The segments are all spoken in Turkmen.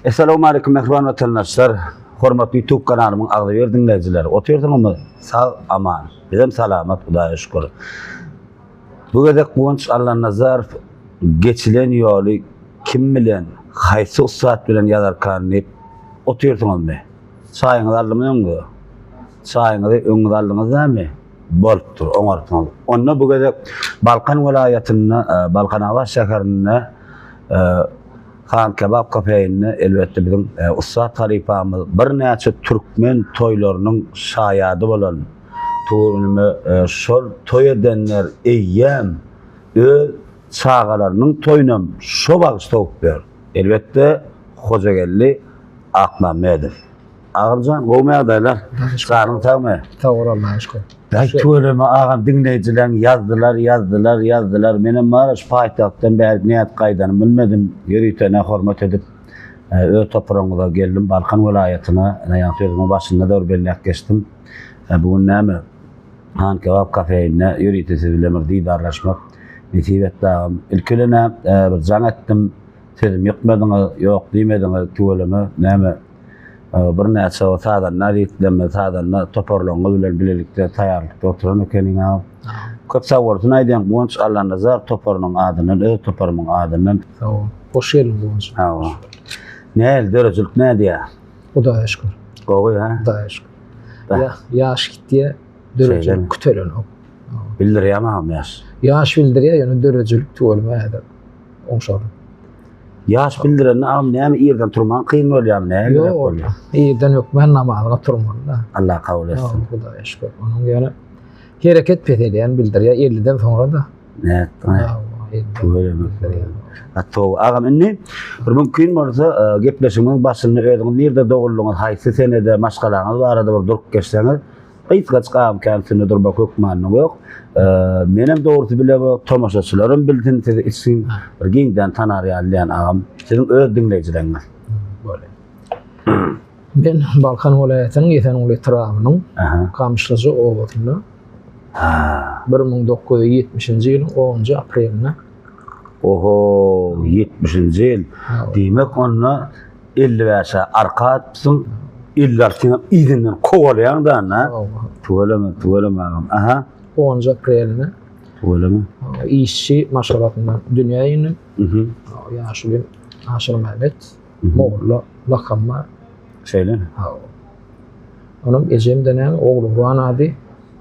Assalamu alaykum mehriban vatandaşlar. Hormatly YouTube kanalymyň agly dinleyijiler. Otyrdyňmy? Sag aman. Bizem salamat Hudaýa şükür. Bu gedek Guwanç Allah Nazarov geçilen ýoly kim bilen, haýsy ussat bilen ýazarkan diýip otyrdyňmy? Çaýyňyzy aldyňmy? Çaýyňyzy öňüňize aldyňyzmy? Bolupdyr, oňartyňyz. Onda bu gedek Balkan welaýatyna, Balkan Awas şäherine Han Kebap kafeýine elbetde bizim ussat tarifamyz bir näçe türkmen toýlarynyň şaýady bolan toýumy şol toý edenler eýýäm öz çağalarynyň toýunam şo bagışdyp ber. Elbetde Hojagelli Akmamedow. Agyrjan goýmaýarlar. Sanyň tagmy? Tawar Allaha şükür. Töwereme agam dinleyijiler yazdylar. Menem maraş paýtagtdan bäri näet gaýdany bilmedim. Ýerine hormat edip öz toprağıma geldim. Balkan welaýatyna, näýe sözüme başynda da belläk geçdim. Bugun näme? Han Kebap kafeýine ýerine sizilemir diýdarlaşmak. Nesibet dağım. İlkilene bir can etdim. Sözüm ýokmadyňy, ýok diýmediňi töwereme näme? Bir näçe o sadanlar ýetlemme sadanlar toparlangy bilen bilelikde taýýarlykda oturan ekeniňe köp sagortun aýdýan Guwanç Allah Nazarov toparlaryň adyny, öz toparlaryň adyny. Sağol. Hoş geldin Guwanç. Ha. Näl derejlik nädiýär? Hudaýa şükür. Gowy ha? Hudaýa şükür. Ýaş gitdiýe derejlik kütelen. Bildirýärmi ýaş? Ýaş bildirýär, ýöne derejlik töwelmäýär. Oňşary. Ýaş bildiren am näme ýerden turman kyn bolýar näme? Yok, ýerden ýok, men namazyga turman da. Allah kabul etsin. Hudaýa şükür. Onuň ýöne hereket pedelýän bildirýär 50den soňra da. Näet, Atto agam inni bir mümkin bolsa gepleşiňiz başyny öýüňiz nerede dogulluňyz haýsy senede maşgalaňyz barada bir durup geçseňiz Aýtgaç kämkänçini durba kökmanyň ýok. Menem dogry bile bu tomaşaçylarym bildim sizi için bir giňden tanar ýalýan agam. Siziň öz dinleýijileňiz. Böyle. Ben Balkan welaýatynyň Ýeten etrafynyň Kamyşlyjy owatyny 1970-nji ýylyň 10-njy aprelinde. Oho, 70-nji ýyl. Diýmek onda 50 ýaşa arka atsyň. İllar kiňem izinden kowalaýan da, Töwereme agam. Aha. 10 aprelinde. Töwereme. İşçi maşgalatyndan dünýä ýyny. Ýaşulym Aşyr Mehmet. Moğla lakamma. Şeýle. Onuň ejem denen ogly Ruhan ady.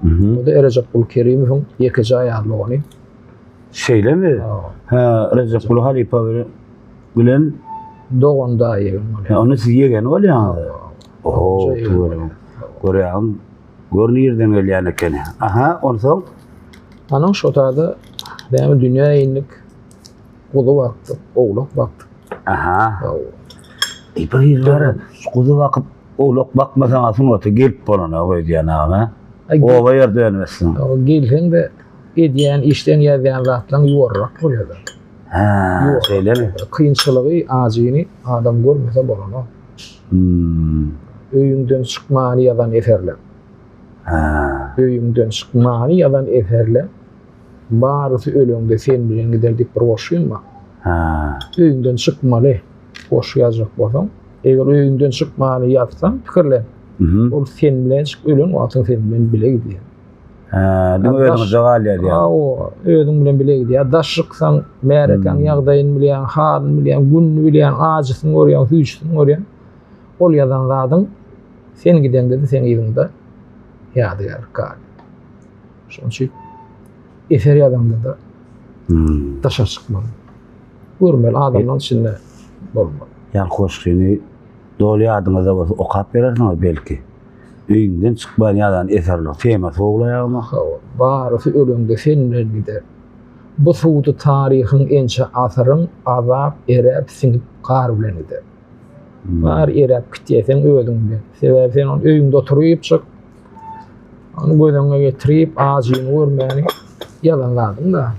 O da Recep Bulkerimowyň ýekeji aýarlygyny. Şeýlemi? Ha, Recep Bulkerimow bilen doganda ýegen. Onu siz ýegen bolýar. Oho, görýän. Görnýärden gelýän eken. Aha, onsoň Anyň şo taýda däme dünýä ýynyk gowy wagt, oglak wagt. Aha. Bir ýyllar gowy wagt oglak bakmasaň asyň gelip bolana goýdýan ama. Owa ýerde dönmesin. Gelsen de edýän işden ýazýan zatlaryň ýuwarrak bolýar. Ha, şeýlemi? Kynçylygy azyny adam görmese bolana. Öýüňden çykmany ýadan eferler. Öýüňden çykmany ýadan eferler. Barysy öleňde sen bilen gider diýip bir boşýma. Öýüňden çykmaly. Boş ýazjak bolsaň, eger öýüňden çykmany ýazsaň, pikirle. Ol sen bilen ölen wagtyň sen bilen bile gidýär. Dünýäde jagalýar ýa. Özüň bilen bile gidýär. Daşyksaň, märekäň ýagdaýyny bilýän, halyny bilýän, günni bilýän, ajasyny görýän, hüýçsini görýän. Ol ýazan zadyň sen gidende de sen ýygyňda ýadygar kal. Şoň üçin efer ýazanda da daşa çykmaly. Görmeli adamlaryň içinde bolmaly. Ýa hoşgyny doly adyňyza bolsa okap berersiňiz belki. Öýüňden çykmaň ýadan eferler tema soglaýarmy? Barysy öleňde sen bilen gider. Bu suwdy taryhyň ençe asaryň azap erep siňip gar bilen gider. Bar erep gitýäsen öldüň bilen. Sebäbi sen onu öýüňde oturyp çyk. Onu göýüňe getirip azyny görmäni ýalanladyň da.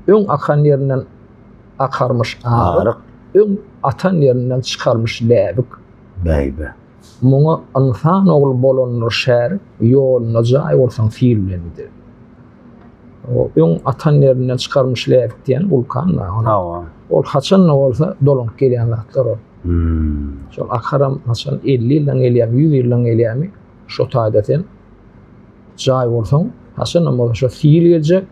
Öň akan ýerinden akarmış aryk, öň atan ýerinden çykarmış läbik. Beýbe. Muňa insan ogly bolanlar şäher ýoluna jaý bolsaň fiil bilen gider. O öň atan ýerinden çykarmış läbik diýen vulkan ona. Hawa. Ol haçan bolsa dolanyp gelýän zatlar o. Hmm. Şol akaram haçan 50 ýyldan gelýär, 100 ýyldan gelýärmi? Şo taýdaten jaý bolsaň, haçan bolsa şo fiil geljek.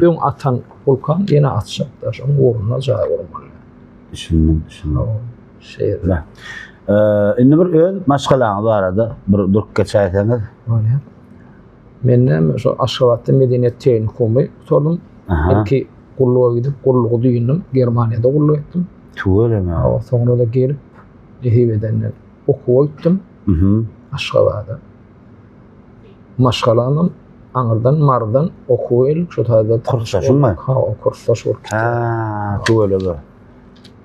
Öň atan vulkan ýene atjak, şoň ornuna jaý bolmaly. Düşündüm. Şey. Indi bir öz maşgalaňyz barada bir durup geçäýseňiz. Öyle. Menden şo Aşgabatda Medeniýet Teknikumy tutardym. Belki gulluğa gidip gulluğu duýundum. Germaniýada gulluq etdim. Tuğuleme. Sonra da gelip Lihibe'den okuwa gittim. Aşgabatda. Maşgalanım. Aňyrdan mardan okuw el şo taýda kurslaşynmy? Ha, o kurslaşyp. Ha, tuğuleme.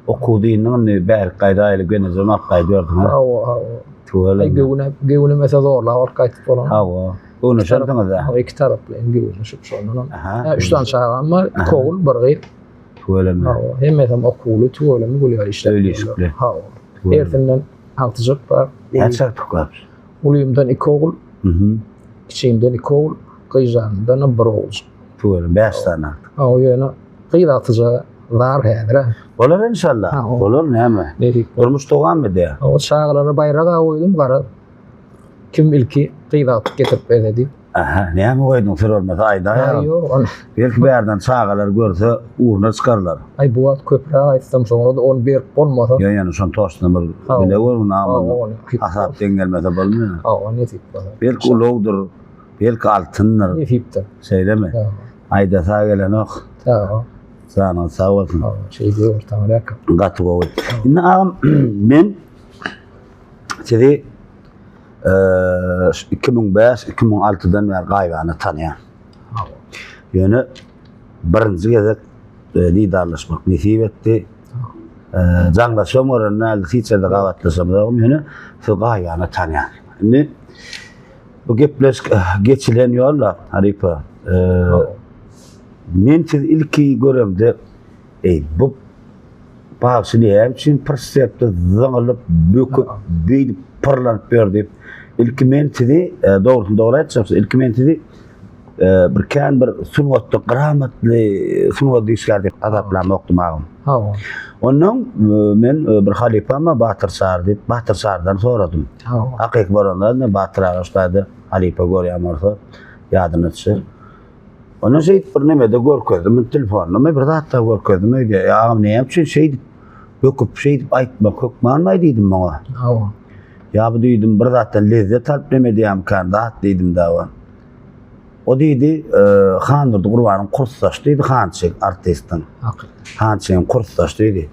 Okuw diýiniň bäl gaýda ile gene zaman gaýdyrdyň. Ha, o. Tuğuleme. Gewne mesela zorla var gaýtyp bolan. Hawa. Onu şartňyz da. Ha, iki taraply gewne şondan. Ha, 3 tane çağam var. Kogul bir gyp. Tuğuleme. Ha, hem mesem okuwly tuğulemy bolýar işte. Öýleşikli. Ha. Ertenden altyjyk bar. Häçe tukap. Ulymdan 2 ogul. Kiçiğimden 2 ogul. Gyýjandan 1 ogul. Tuğuleme 5 tane. Ha, o ýöne gyýdatyja var häzir. Bolar inşallah. Bolar näme? Durmuş toğanmy diýe. O çağlara bayraga goýdum gara. Kim ilki gyýdat getirip berdi. Aha, näme goýdun sorulmasa aýda ya. Ýok, Belki bärden çağalar görse urna çykarlar. ay bu wagt köpre aýtsam soňra da onu berip bolmasa. Ýa-ni şon toşna bir bile gör namyny. Asap deňgelmese bolmaýar. Ha, o ne tip bana. Belki ulugdur, belki altynlar. Ne tipdir? Seýleme. Aýda sağ gelen ok. Ha, Sana sağ bolsun. şey diýor taňrak. Gaty gowy. Indi agam men sizi 2005-2006'dan beri gaýbany tanýan. Ýöne birinji gezek liderlaşmak nisip etdi. Jaňlaşam oranynda hiçbir gawatlaşam ýöne şu gaýbany tanýan. Indi bu gepleş geçilen ýollar Haripa. Men siz ilki göremde bu bağışlayan için persepte zaňalyp böküp beýdip parlanıp berdi. İlki men sizi doğrusunda olaytsa ilki men sizi bir kan bir sunwatda gramatly sunwat diýişlerdi adaplamy okudum. Ha. Ondan men bir halipama Batyr Sar diýip Batyr Sardan soradym. Ha. Hakyky boranlar Batyr Ağaçdaýdy halipa görýärmi ýadyna düşer. Ona şey bir nemede görkezdim, telefonuma bir zatda görkezdim. Ýa näme üçin şey böküp şey aýtmak hukmanmaý diýdim maňa. Ha. Ya bu diýdim bir zatda lezzet alyp nemedýär kandat diýdim dawa. O diýdi, Handyrdy Gurbanyň kursdaş diýdi, Hançyk artistin. Hançyň kursdaş diýdi.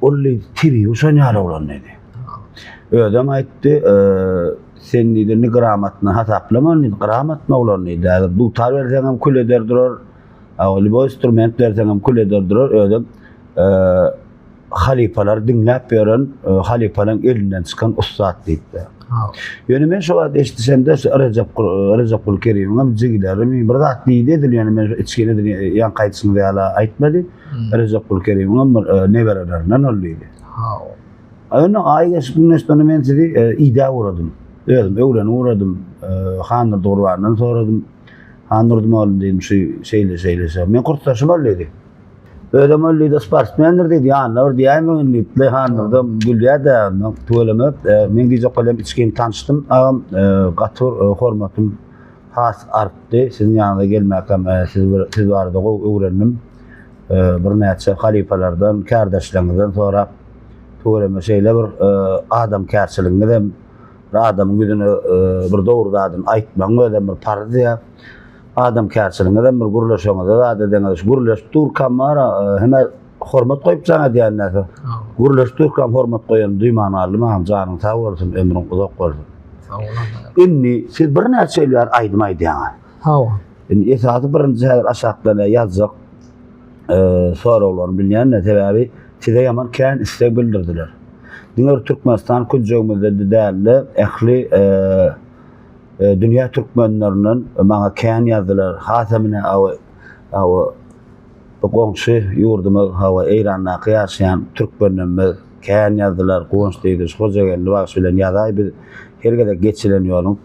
Olly tibi uşan ýaly bolan diýdi. Ödem aýtdy, sen diýdi, gramatny hasaplama, gramatny bolan diýdi. Bu tar berseňem kül ederdir. Awly bu instrument berseňem kül ederdir. Ödem halipalar dinläp beren, halipalaryň elinden çykan ustad diýdi. Ýöne men şo wagt eşitsem-de Recep Gul Kerimiň jiglerimi bir zat diýdi, ýöne men içgene ýan gaýtsyň diýala aýtmady. Recep Gul Kerimiň neberelerinden oldydy. Ýöne aýgaşyňdan men sizi ida uradym. Öwreni uradym. Handyr Durwandan soradym. Handyr Durwan diýdim şeýle. Men kurtdaşym boldy. Ödem öldüydü sportsmendir dedi ýanlar diýämi nitli handyrda gülýärdi tuğulamy men diýjek bolem içkin tanışdym agam gatyr hormatym has artdy siziň ýanyňa gelmäkem siz barada öwrendim bir näçe halipalardan kardeşleriňizden sonra tuğulamy şeýle bir adam kärçiliginde bir adamyň ýüzüne bir dogry dadyn aýtmaň ödem bir pardiýa adam kärçiliginde bir gurlaşmagyda da deňiz gurlaş Turkan mara heme hormat goýup jaňa diýenler. Gurlaş Turkan hormat goýan duýman alym ham janyň sag bolsun ömrüň uzak bolsun. Inni siz bir näçe ýylar aýdym diýän. Ha. Inni esasy birinji aşaklara ýazjak soraglary bilýän sebäbi size ýaman kän istek bildirdiler. Diňer Türkmenistan kunjugmyzda däli ähli dünya Türkmenlerinden maňa kän ýazdylar. Hasamyna aw goňşy ýurdumy hawa Eýranna kıýaşýan Türkmenlerimiz kän ýazdylar. Goňş diýdi, hojagelli wagt bilen ýazay bir hergede geçilen ýoluň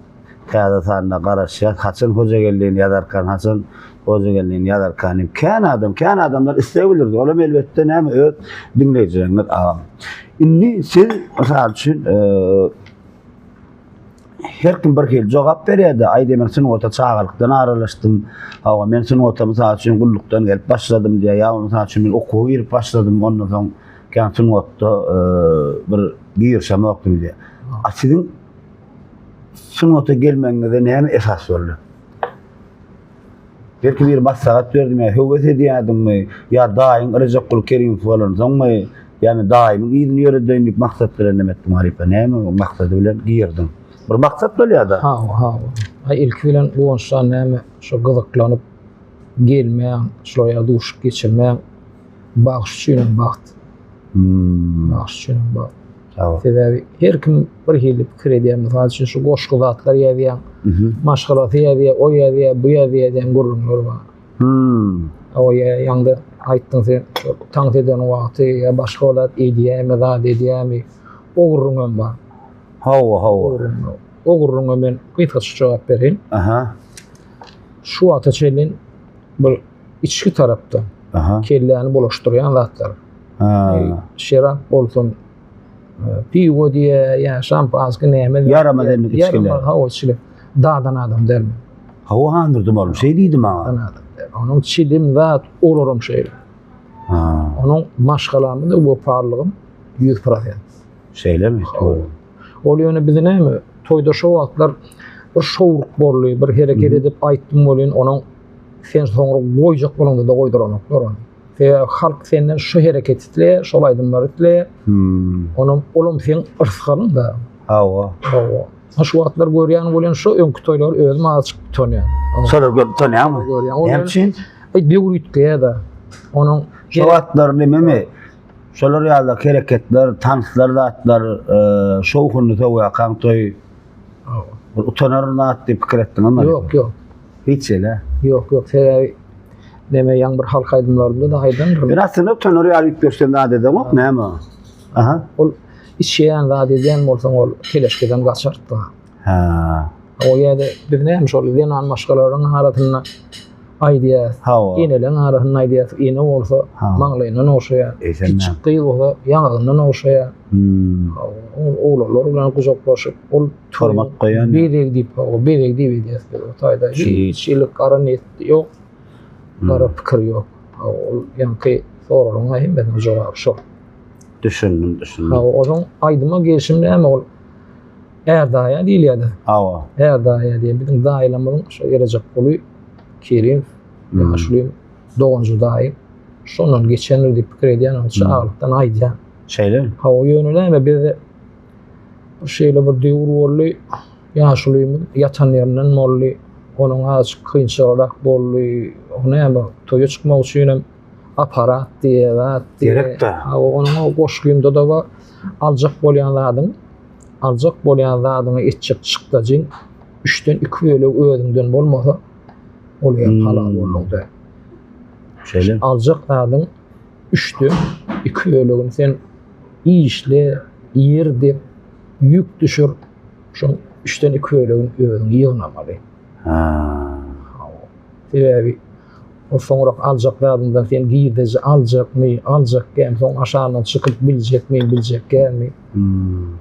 Kağıda sanına garaşyat, haçın hoca geldiğini yadarkan, haçın hoca geldiğini yadarkan. Kän adamlar isteyebilirdi. Olam elbette näme öz dinleyicilerimiz ağam. Inni siz misal üçün her kim bir hil jogap berýärdi. Aýdy men şunu ota çağalykdan aralaşdym. Hawa men şunu ota misal üçün gullukdan gelip başladım diye ya misal üçün men okuw girip başladım ondan soň kän şunu ota bir giýirşem okdum diye. Sizin şunu ota gelmeňize näme esas boldy? Belki bir maslahat berdim ya, höwet edýärdim ya daýym Recepul Kerim bolan soňmy, ýani daýym ýylyny ýöredenlik maksat bilen emetdim Haripa. Näme o maksady bilen giýirdim. Bir maksat bolýardy. Ha. Ay ilk bilen bu onsa näme şu gyzyklanyp gelmeýän, şoýa duşup geçirmeýän bagış üçin bagt. Bagış üçin bagt. Sebebi her kim bir hili pikir edýär, misal üçin şu goşky zatlar ýazýan, maşgalat ýazýar, o ýazýar, bu ýazýar diýen görünýär bar. O ýaňda aýtdyň sen, taň eden wagty ýa başga olat edýärmi, zat edýärmi, o gurrungan bar. Hawa. O gurrunga men gıýtgaç jogap berin. Şu ata çelin bir içki tarapdan kelläni bolaşdyrýan zatlar. Şerap bolsun, piwo diye ya şampanski näme yaramadan içkiler. Hawa içkiler. Dadan adam dermi. Hawa handyrdım oğlum. Şey diýdim maňa. Onun çilim zat olurum şey. Onun maşgalamy da bu parlagym 100%. Şeylemi? Ol ýöne bize näme? Toyda şo wagtlar bir şowruk bolýar, bir hereket edip aýtdym bolýan, onuň sen soňra goýjak bolanda da goýduranoklar onu. Ve halk senden şu hereket etle, şolaydymlar etle. Onun olum sen ırskalyň da. Hawa. Şu wagtlar görýän bolan şu öňkü toylar özüm açyk tanýar. Şolar tanýarmy? Näçin? Döwür ýitge da. Onun şu wagtlar näme? Şolar ýa-da hereketler, tanslar, zatlar, şowhuny toýakan toy. Utanaryn at diýip pikir etdiňmi? Yok. Hiç ele. Yok. Sebebi näme ýang bir halk aýdymlarynda da aýdandyr. Bir aslında utanary ýalyp görsem näme dedem, näme? Ol işeýän zat edýän bolsaň ol keleşkeden gaçartdy. O ýerde bir näme şol ýanan maşgalaryň haratyna aýdýar. Ýeneleň haratyna aýdýar. Ýene bolsa maňlaýyndan oşaýar. Çıkdyý bolsa ýangyndan oşaýar. Oğlanlar bilen guzaklaşyp, ol hormat goýan. Berek diýip taýda hiç ýylyk gara net ýok. Gara pikir ýok. Ol ýanky soralyň hem ben jogap şol. Düşündüm. Oňa aýdyma gelişim näme ol? Erdaýa diýilýärdi. Erdaýa diýen bizim daýlamyň şu gelecek boly Kerim, ýaşlym, 9-njy daýy. Şondan geçenler diýip pikir edýän olsa aglypdan aýdýan. Şeyler? O ýöne näme bizde bir şeýle bir döwür boldy. Ýaşlym ýatan ýerden boldy. Onuň az kynçylyk boldy. O näme toýa çykmak üçin hem aparat diýip direkde. Onuň goşgymda da bar. Aljak bolýan zadyny etjek çykdajyn 3-den 2 bölek özüňden bolmasa olýan halal boldy. Şeyler? Aljak zadyň 3-den 2 bölegini sen işle, ýerde ýük düşür. Şu 3-den 2 bölegini özüň ýygnamaly. Sebebi o soňra aljak zadyndan sen giýirde aljak gem soň aşagydan çykyp biljekmi.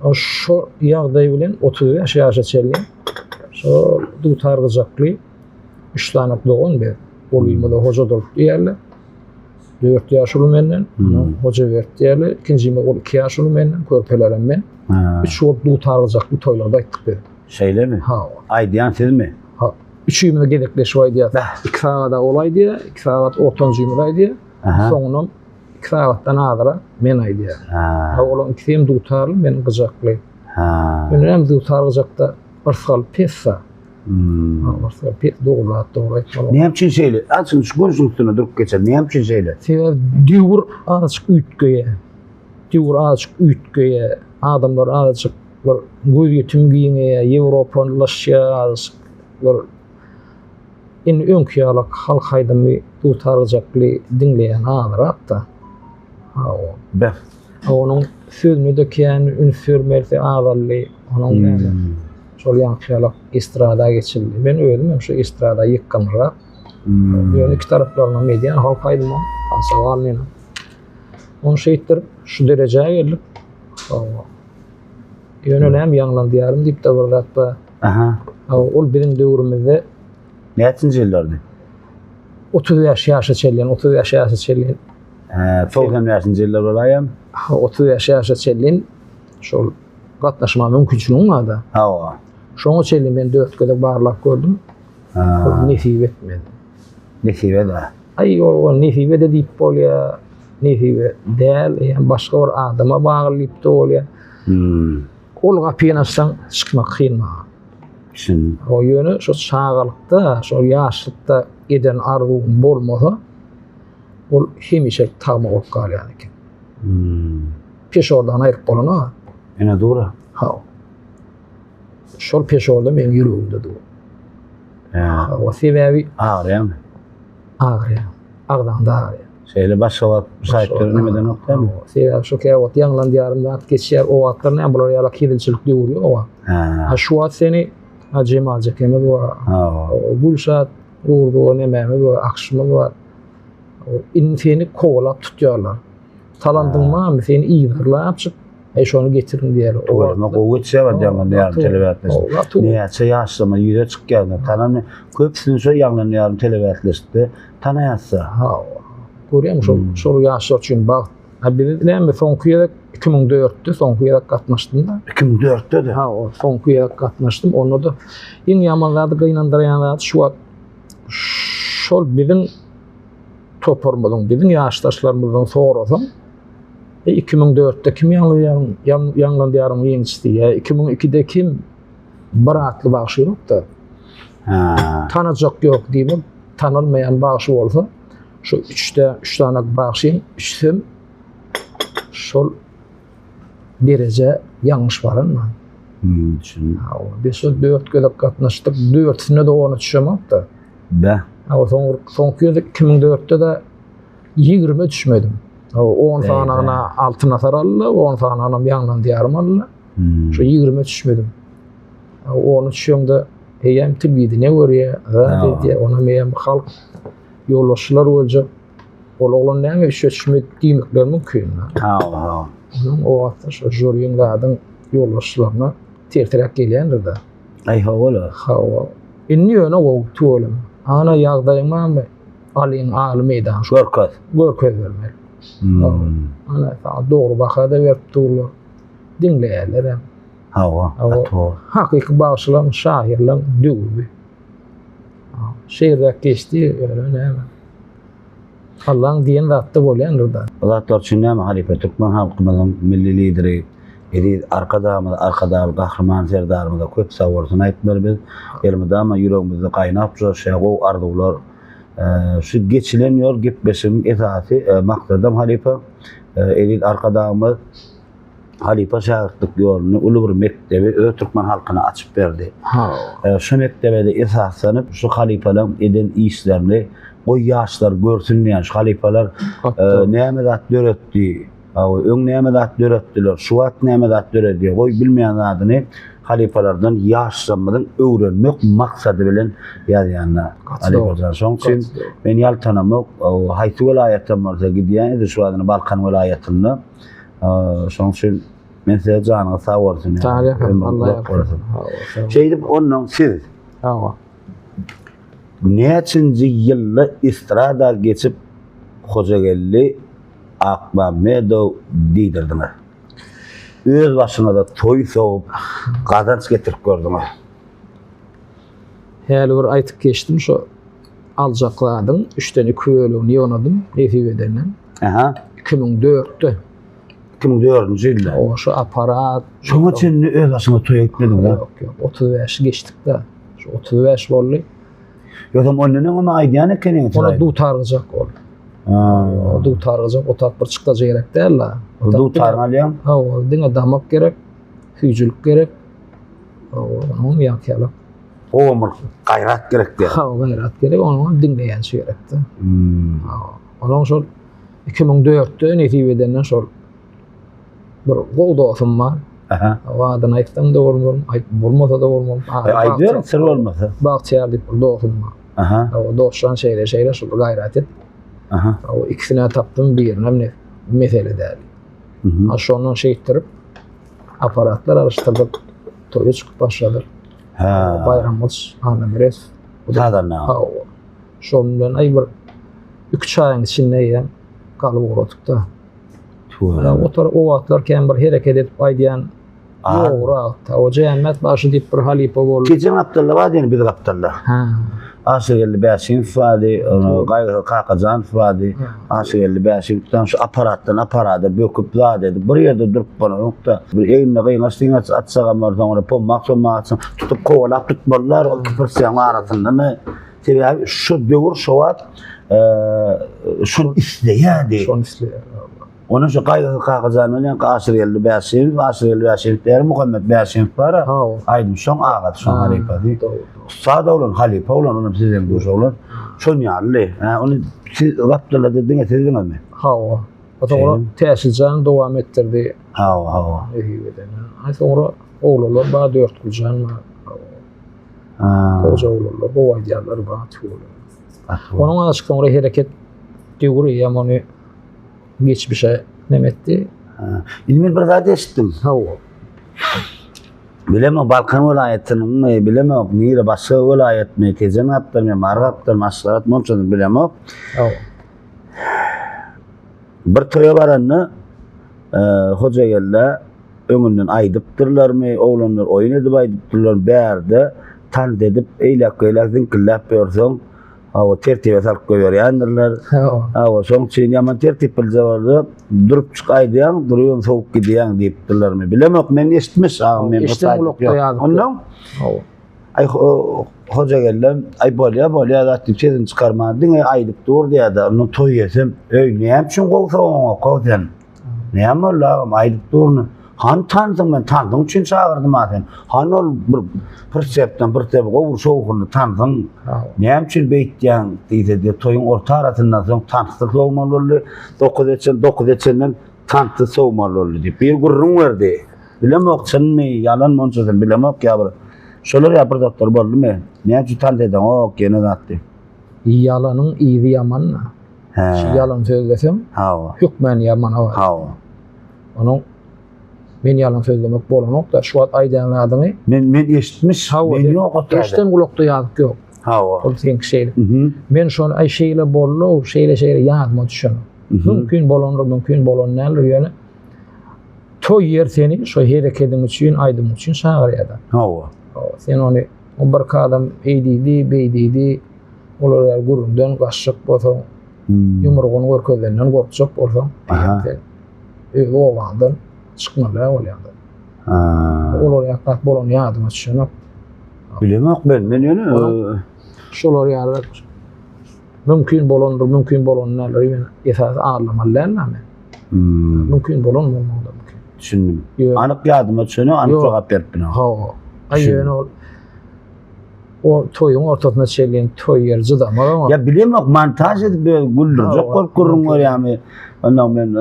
O şu ýagdaý bilen 30 ýaşa çelin. Şu dutargyjakly 3 tane dogan ber. Bolýmy da hoja durup diýerler. 4 ýaşly menden, hoja berdi diýerler. Ikincimi ol 2 ýaşly menden, körpelerim men. 3 ol dutargyjakly toýlarda aýtdyk ber. Şeylemi? Aýdýan sizmi? Üçüýüme gedekleşip aýdýar. 2 sagata olay diýe, 2 sagat ortanjymy aýdýar. Soňundan 2 sagatdan azyra men aýdýar. Olam ikisem dutarly, men gyjakly. Men hem dutargyjakda ırskal pessa. Irskal pes doğru. Näme üçin şeyle? Açyň şu gözüňizden durup geçer. Näme üçin şeyle? Sebäbi döwür açyk üýtgeýe. Adamlar açyk bir göz ýetimgiňe, Ýewropalaşýa bir öňkü ýalyk halk aýdymy dutargyjakly dinleýän azyratda. Onuň sözüne dökýän ünsürmerse azaly, onuň näme? şol ýankyýalyk estrada geçildi. Ben öýdüm hem şu estrada ýykkanra. Ýöne iki taraplarına median halk aýdymam. Asagal meni. Onu şeýitdir şu derejäge geldik. Ýöneläm ýanglandy ýarym diýip de birlatpa. Aha. Ol birin döwrümizde Näçinji ýyllardy? 35 ýaşa çellen, 35 ýaşa çellen. Tolgan näçinji ýyllar bolayam? 35 ýaşa çellen şol gatnaşma mümkinçiligiň barda. Ha. Şoňa çellen ben 4 gödek barlap gördüm. Nesip etmedi. Nesip ede. Ay o nesip ede diýip bolýar. Nesip däl, ýa başga bir adama baglyp da bolýar. Ol gapyny açsaň çykmak kyn maga. Şun. O ýöne şu çağalykda, şu ýaşlykda eden arzuň bolmasa, ol hemişe tagma bolup galýar eken. Peşordan aýryp bolana. Ene dura. Ha. Şol peşorda men ýüregimde dur. O sebebi Ağrıyam. ağrıya. Ağdan da ağrıya. Şeýle başga wagt şaýtlar nimeden okdamy? Sebebi şu ki o ýanglan diýarymda geçýär o wagtlar näme bolar ýala kirilçilik diýýär o. Ha şu wagt seni Cemal Jekeme we Gulşat urdu näme we akşymy we seni kowlap tutýarlar. Talandyňma seni ýygyrlap çyk şonu getirin diýär. O geçse wa ýanglan ýarym telebetleşdi. Näçe ýaşlama ýüre çykýan. Tanany köpsini şo ýanglan ýarym telebetleşdi. Tanaýatsa. Ha. Görýärmi şol ýaşlar üçin bak. Ha bilen soňky ýylda 2004'te soňky ýylda gatnaşdym da. 2004'te de. Ha o soňky ýylda gatnaşdym. Onu da iň ýamanlary gynandyran şu wagt şol biziň toparmadyň, biziň ýaşdaşlarymyzyň sorasaň 2004'te kim ýanglandy ýarym ýeňçisi ýa 2002'de kim baratly bagşy ýok da. Tanajak ýok diýip tanalmayan bagşy bolsa şu 3 tane bagşy üçsüm şol derece ýalňyş baranma. Biz şol 4 gödek gatnaşdyk, 4'üne de onu düşemek da. Be. Soňky ýylda 2004'te de 20 düşmedim. 10 sanana altı nasar aldı, 10 sanana ýanglandy ýarym aldy. Şu 20 düşmedim. Onu düşýäňde heýem tilbidi ne görýär? Diýdi, ona meýem halk ýolbaşçylar boljak. Ol oglan näme işe düşmek diýmekler mümkin. Ha. Onun o wagtda şu jüriýinlaryň ýolbaşçylaryna tertirek gelýändir da. Ay hawala. Ha. Inni ýöne o tuolum. Ana ýagdaýyma alyň aly meýdan şu görkez bermek. Ana dogry bakada berip durlar. Dinleýärler hem. Ha. Hakyky bagşylar, şairler düwbi. Şeýrek geçdi, näme. Allah'ın diýen zatda bolýandyr da. Zatlar üçin näme Halipe Türkmen halkymyzyň milli lideri, arkada gahrman serdarymyza köp sawursyny aýtdylar biz. Elmide ama ýüregimizde gaýnap joşýar o arzuwlar. Şu geçilen ýol gepleşigiň esasy maksadam Halipe arkadamyz Halipe şahyrdlyk ýoluny uly bir mekdebi öz türkmen halkyna açyp berdi. Şu mektebede esaslanyp şu halifalaryň eden işlerini o ýaşlar görsünmeýän şu halifalar näme zat döretdi, öň näme zat döretdiler, şu wagt näme zat döretdi, goý bilmeýän zadyny halifalardan ýaşlamyň öwrenmek maksady bilen ýazýanlar. Halifalar şoň üçin men ýal tanamak haýsy welaýatdan bolsa gidýän şu adyny Balkan welaýatyny şoň üçin men size janyňy sag bolsun. Allah ýardım. Şeýdip ondan siz näçinji ýylda estrada geçip Hojagelli Akmamedow diýdirdiňiz. Öz başyna da toý soğup gazanç getirip gördüňiz. Häli bir aýtyp geçdim şu aljakladyň 3'ten 2 bölümini ýonadym Nefiwedenden. 2004'te. 2004-nji ýylda. O şu aparat. Şoňa çyn öz başyna toý etmediň. Yok, 35 geçdik de. Şu 35 boldy. Ýa-da ondan ona aýdýan eken. Ona du targyjak bol. O du targyjak, o tapyr çykdaja gerek däl la. Du targalýan. Ha, o diňe damak gerek, hüýjülük gerek. Onu ýankyýalyk. O gaýrat gerek der. Ha, gaýrat gerek, onu dinleýän gerekdi. Onuň şol 2004'te Nefiwedenden şol bir gol dostum bar. Aha. Wadan aýtdan da bolmam, bolmasa da bolmam. Aýdyr, sır bolmasa. Bagçyardyk doýsunma. Aha. O 90 şeýle şol gaýrat et. Aha. O ikisine tapdym birine ne mesele däl. Mhm. Aşondan şeýtirip aparatlar alıştırdık. Toýa çykyp başladyk. Ha. Bayramymyz ana biraz. Tadanna. Ha. Şondan aý bir 3 aýyň içinde ýa galyp uğradyk da. Otar o wagtlar käm bir hereket edip aýdýan ýoğra. O jemmet başı diýip bir halipa bolup. Keçen Abdullah var diýen bir Abdullah. Ha. Aşyrly bäşin fady, onu gaýry kakajan fady. Aşyrly bäşin tutan şu aparatda böküp zat edip bir ýerde durup bolmakda. Bir eýine gaýnaşdyň atsaga mardan ora pommak somatsyn tutup kowalap tutmalar o kıpırsayan arasında. Sebäbi şu döwür şowat şunu isleýärdi. Şonu isleýär. Onun şu gaýry kakajan bilen aşyrly bäşin der Muhammed bäşin bar. Aýdym şoň agat şoň halipady. Sada olan halipa olan onu sizden göz olan şon ýarly. Onu siz Abdullah dediňe sizdenmi? Ha. O toňra täsirjan dowam etdirdi. Ha. Ay sonra oğlanlar bana 4 gülcan var. Koca oğlanlar, bu aydiyarlar bana tüyürler. Onun açık sonra hareket diyor ya onu geçmişe nemetti. İlmir bir zat eşitdim. Bilemem Balkan vilayetinin bilemem nire başka vilayet mi tezen yaptır mı maraptır maslahat monçadır bilemem. Bir toya baranı hoca gelle öňünden aýdypdyrlar mı oğlanlar oyun edip aýdypdyrlar bärde tan edip eýlek killap berseň o tertibe salyp goýarýandylar. O soň çyn ýaman tertip bilýärdi. Durup çykaýdýan, durýan soğuk gidýän diýipdiler mi? Bilemem, men eşitmiş ağam men. Ondan ay hoca gellem ay bolýa da tipçeden çykarmadyň aýdyp dur diýdi. Onu toy etsem, näme üçin gowsaň? Näme olar aýdyp durny? Han tanıdım ben tanıdım üçün çağırdım aten. Han ol bir persepten bir tebe gowur soğuğunu tanıdım. Näme üçin beýtýän diýdi toyun orta arasyndan soň tanışdyk soğumaly. 9 etçenden tanışdy soğumaly diýip bir gurrun berdi. Bilemok çynmy ýalan monçadan bilemok ýa bir. Şolar ýapyrdylar boldymy? Näme üçin tanıdym o gene zatdy. Ýalanyň iýi ýaman. Ýalan söýlesem, hükmen ýaman ha. Onun men ýalan sözlemek bolanok da şu wagt aýdan adamy men eşitmiş men ýok eşden gulakda ýadyk ýok. O teň şeýle. Men şonu ay şeýle bollu, şeýle ýadyma düşen. Mümkin bolanlar ýöne toy ýer seni şo hereketiň üçin aýdym üçin çağırýar. Sen onu o bir adam beýdidi, olar gurundan gaşyk bolsa, ýumrugyny görkezlerinden gorkjak bolsa, o wagtdan çıkmalar olýardy. Olar ýakak bolan ýadyma düşenok. Bilemek men ýöne şolar ýarak mümkin bolanlar ýöne esas ağlamalar mümkin bolanmamaly. Düşündüm. Anyk ýadyma düşeni anyk jogap beripdim. Ýöne o toyun ortasına çelgen toy yer jydamagy ama. Ya bilemek montaj edip güldürjek gorkurun var ýa-ni. Ondan men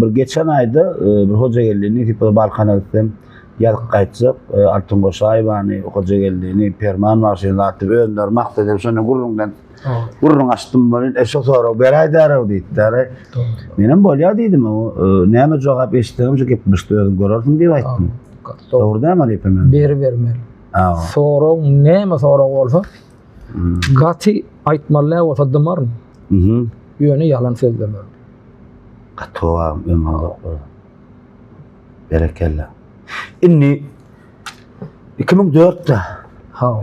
bir geçen ayda bir hoca geldiğini tipi Balkan'a gittim. Ýalyp gaýtjak, Altyn Goşaýbany hoca geldiğini perman maşyny atyp önder maksadym şonu gurrun açdym bilen eşe sonra beraýdar diýdiler. Menem bolýar diýdim o näme jogap eşitdim şu gepmişdi görersiň diýip aýtdym. Dogruda mı diýipem? Vermeli. Sonra näme sonra bolsa gaty aýtmalar bolsa dymarmy? Ýöne ýalan sözlemek. Towa memnun berekella. Inni 2004'te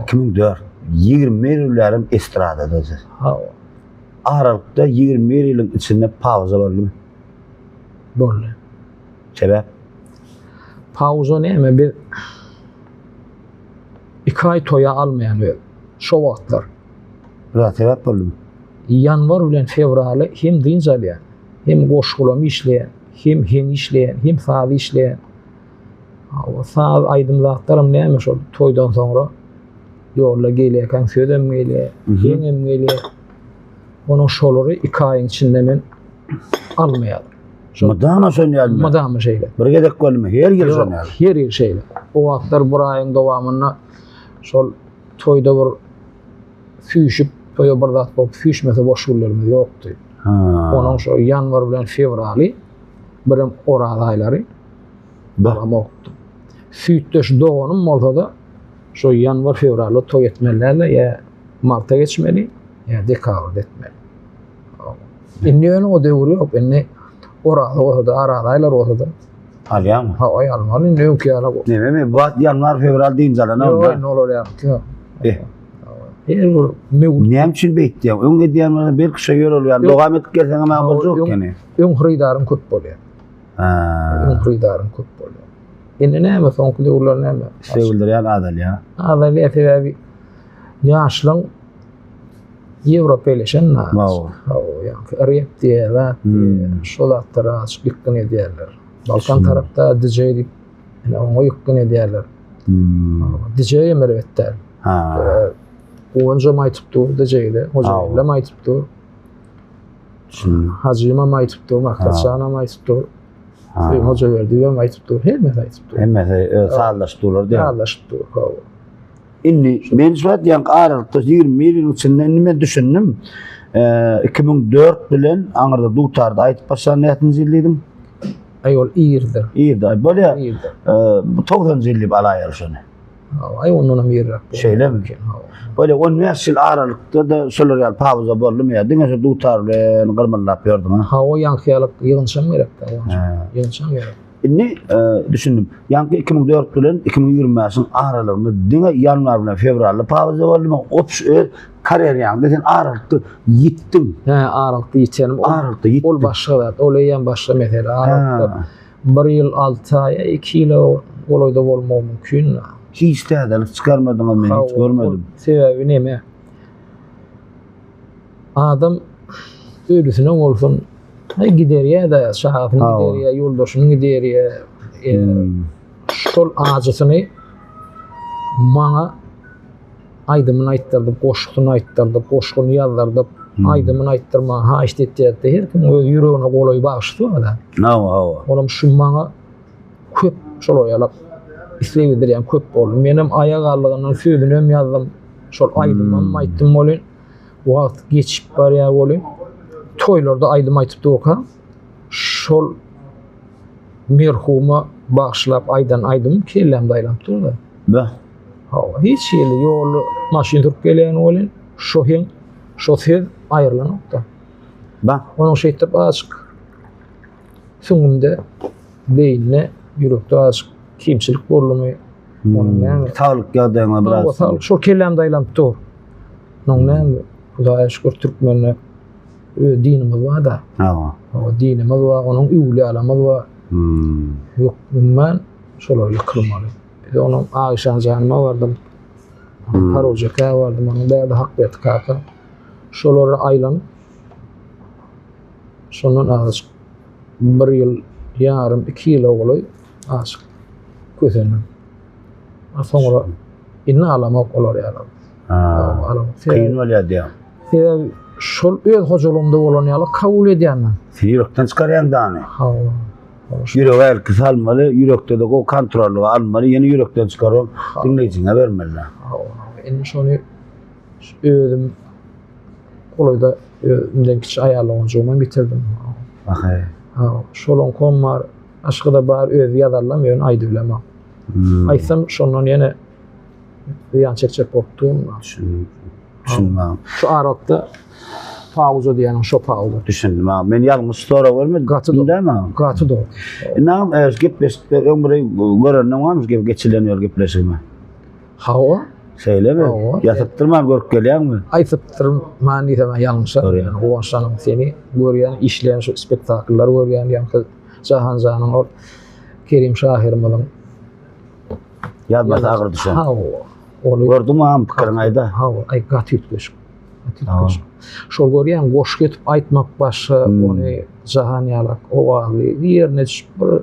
2004 20 ýyllarym estradadadır. Aralykda 20 ýylyň içinde pauza boldy. Boldy. Sebäp? Pauza näme bir 2 aý toya almayan şo wagtlar. Bula sebäp boldy. Ýanwar bilen fevraly hem dynjalýan, hem goşgulamy işleýän, hem hen işleýän, hem saly işleýän. O sal aýdymlyklarym näme şol toydan soňra ýolga gelýän, söýdem gelýär, heňem gelýär. Onuň şolary 2 aýyň içinde men almaýar. Madana söňýär. Madama şeyle. Bir gedek bolmy, her ýer söňýär. Her yer şeyle. O wagtlar bir aýyň dowamyna şol toýda bir füýşüp, toýa bir zat bolup füýşmese boş güllerimiz ýokdy. Onuň şo ýanwar bilen fevraly birim orada aýlary bagamokdy. Süýtdeş doğanym bolsa da şo ýanwar fevraly toý etmelerle ýa marta geçmeli ýa dekabr etmeli. Inni öňe o döwür ýok, inni orada olsa da arada aýlar olsa da Alýam. ha ay almaly ne ýok ýala. Näme bu ýanwar fevral diýin zalana. Ne olur ýa. Her bir mewt Näme üçin beýtdi? Öňe diýen bir kişi ýol bolýar. Dogam etip gelseň ama boljak kene. öň hyrydarym köp bolýar. Öň hyrydarym köp bolýar. Indi näme soňky döwürler näme? Sevildirýän adal ýa. Adally etebi ýaşlyň Ýewropeleşen nas. Rep diýerler, şolatlara açyk edýärler. Balkan tarapda DJ diýip, oňa ýykyn edýärler. DJ emeretler. Onca maýtypdy DJ-de, hojalar maýtypdy. Hacıma maýtypdy, maktaçana maýtypdy. Hoja berdi we maýtypdy, hemme maýtypdy. Hemme sağlaşdylar diýär. Sağlaşdylar. Inni men şuat ýan aralykda 20 ýyl içinde nime düşündim. 2004 bilen aňyrda dutarda aýtyp başan näetini zillidim. Aýol ýerdir. Ýerde bolýar. Bu 90 ýyly alaýar şonu. Ay ondan ýerrak. Şeýlemi? Bolýar 10 ýyl aralykda da şolar ýaly pauza boldum ýa. Diňe dutar bilen gyrmylap ýördim. Ha o ýankyýalyk ýygynşam gerek. Ýygynşam gerek. Inni düşündüm. Ýanky 2004 bilen 2020 aralygynda diňe ýanwar bilen fevraly pauza boldum. Ops kariyer ýa-da sen aralykda ýitdim. Aralykda ýitdim. Aralykda ýitdim. Ol başga zat, ol ýan başga mesele. Aralykda 1 ýyl 6 aý, 2 ýyl olaýda bolmagy mümkin. Hiç täzelik çykarmadyňyz men hiç görmedim. Sebebi näme? Adam ölüsüne bolsun, gider ýa-da şahatyny gider ýa, ýoldaşyny gider ýa. Şol ajysyny maňa aýdymyny aýtdyrdy, goşgyny aýtdyrdy, goşgyny ýazdardy, aýdymyny aýtdyrma, ha işte etdi. Her kim öz ýüregine golaý bagşlady da. Olam şu maňa köp şol ýalap isleýdirýän köp boldy. Menim aýag allygynyň sözünem ýazdym. Şol aýdymam aýtdym bolýan. Wagt geçip barýar bolýan. Toýlarda aýdym aýtypdy oka. Şol merhuma bagşlap aýdym kellem daýlap durdy. Hiç ýeli ýol maşyn turup gelen bolýan. Şo söz aýrylanykda. Onuň şeýtip açyk. Süňümde beýne ýürekde açyk kimçilik bolmy. Onuň näme? Sağlyk ýagdaýyna biraz. Sağlyk şo kellem daýlap dur. Onuň näme? Hudaýa şükür türkmenler dinimiz var da. O dinimiz var, onuň üýli alamyz var. Ýok, men şolar ýykylmaly. Onuň Aýşan janyma bardym. Parojaka bardym, onuň bäde hak berdi kaka. Şolara aýlanyp şondan azık 1 ýyl ýarym 2 ýyl bolaý açyk kösenim. Soňra inni alamak olar ýalar. Kıyın bolýar diýär. Şol öz hojalygynda bolan ýaly kabul edýänler. Ýürekden çykarýan dany. Ýürek erki salmaly, ýürekde de o kontrolü almaly, ýene ýürekden çykaryp dinleýijiňe bermeli. Indi şonu özüm olayda özümden kiçi aýarlagyňy bitirdim. Şolon komar aşkyda bar öz ýazarlam ýön aýdy bilemem. Aýsam şondan ýene ýan çekçek bopdum. Düşünmem. Şu aralykda pauza diýen şo pauza. Düşündüm. Men ýalňyz stora görmedim. Gaty da. Nam gepleşip ömrü görenden wamyz gep geçilenýär gepleşigime. Hawa? Şeýlemi? Ýatypdyrmam görüp gelýärmi? Aýtypdyrman diýsem ýalňyşa. Owaşanyň seni görýän, işleýän şu spektakllar görýän ýa-da Jahan Janyň ol Kerim Şahirmyň ýazmasy agyr düşen. Onu gördüm am pikirini aýda. Ay gaty ýetgeş. Şol görýän goş getip aýtmak başy, ony Jahan ýalak, owaly ýerine bir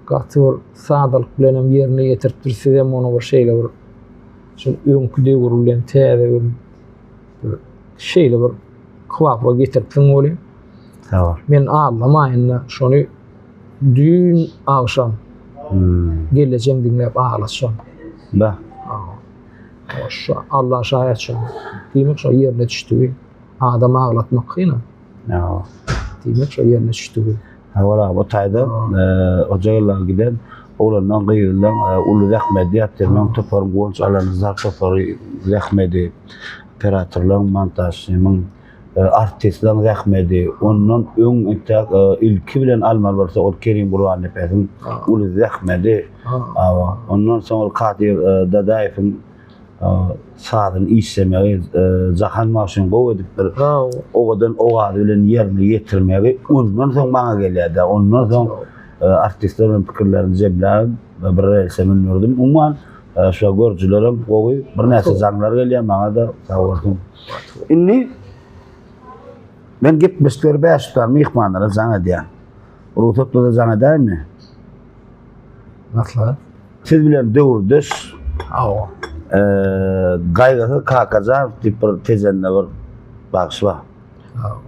gaty sadalyk bilen ýerine ýetirip size onu bir şeýle bir şol öňküde görülen täze bir şeýle bir kwapa getirip bolýar. Tamam. Men ağlamayınla şonu dün akşam geleceğim dinlep ağlasam. Bak. Şu Allah şahit şu. Demek şu yerine düştü. Adam ağlatmak kıyına. Ya. Demek şu yerine düştü. Wala bu taýda ojalar giden oğlandan gıyırlan ulu rahmet diýetdirmem toparym goňç alanyzlar topary rahmedi operatorlar montajçymyň artistler rahmedi ondan öň entek ilki bilen almaly bolsa ol Kerim Burhany pedim ulu rahmedi ondan soň Kadir Dadaýewiň saadın işlemeyi Zahan Maşin gow edip bir owadan owady bilen ýerine ýetirmegi ondan soň maňa gelýärdi. Ondan soň artistlerin pikirlerini jebläp bir resemin gördüm. Umman şu görjülerim gowy bir näse zaňlar gelýär maňa da sawardym. Inni men gep besler tutar mihmanlara zaň edýär. Ruhsatda da zaň edärmi? Nasıl? Siz bilen döwürdes. Gaýgasy kakaza bir tezenle bir bagşy bar.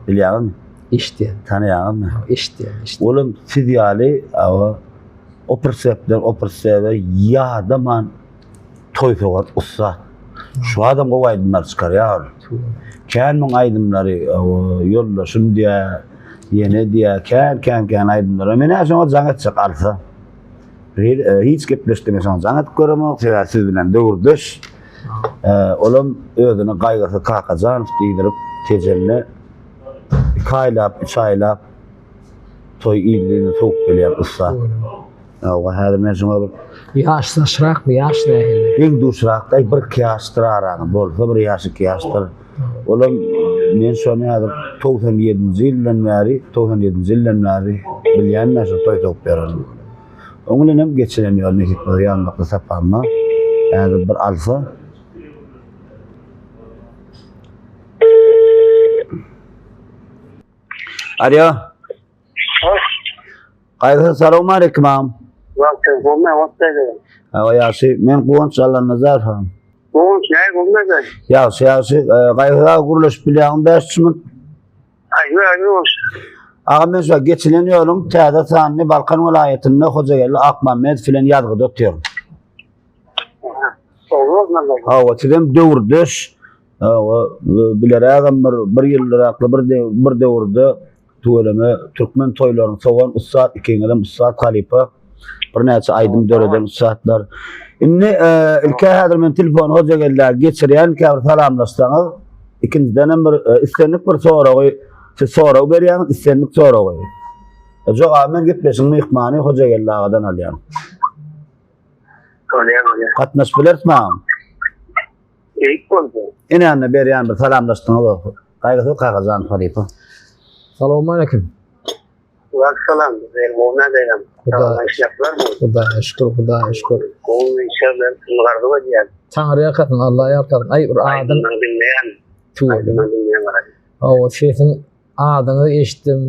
Bilýärmi? İşte. Tanıýarmy? İşte. Olam fiziali awa opersepler ýa-da toýsogat ussa. Şu adam gowy aýdymlar çykarýar. Kän aýdymlary ýollaşym diýä, ýene diýä, kän aýdymlar. Men şoňa jaňat çykalsa. Hiç gepleşdirmeseň jaňat göremok, siz bilen döwürdes. Olam özüne gaýgasy kakazan diýdirip tejenle çaýlap toy ýyldyny sok gelýär ussa. Awa häzir men şoňa bir Yaşlaşrakmy, ýaş nähili? Eň duşrak bir ýaşdyrarak bolsa bir ýaşy ýaşdyr. Olam men şonu häzir 97-nji ýyldan bäri bilýän näşe toy sok berýär. Oňuň hem geçilen ýolny gitmeli ýanmakda sapanma. Häzir bir alsa Alo. Gaýdy salamu aleykum. Wagty bolma wagtda. Awa ýaşy men goňç Nazar ham. Goňç näme bolmasa? Ýaşy gaýda guruluş bilýän 5 min. Aýwa. Aga men şu geçilen ýolum täze sanly Balkan welaýetinde Hojagelli Akmamed filan ýazgyda otýar. Hawa tidem döwürdes. Hawa bilerägem bir ýyldyrakly bir döwürde tuweleme türkmen toýlaryny sowan ustad ikiňeden ustad Halipa bir näçe aýdym döreden ustadlar. Inni ilki häzir men telefon Hojagelli'ge geçirýän käbir salamlaşsaňyz ikinciden bir istenlik bir soragy siz soraw berýäňiz istenlik soragy. Jok men gepleşiň mehmany Hojagelli'den alýan. Gatnaş bilermi? Ine berýän bir salamlaşsaňyz gaýgasy kakazan Halipa. Salamu aleykum. Salam. Bolma diýelim. Hudaýa şükür. Gowy işler gardy diýär. Taňryga katyn, Allaha ýarkadyn. Ay bir adam o şeýsin adyny eşitdim,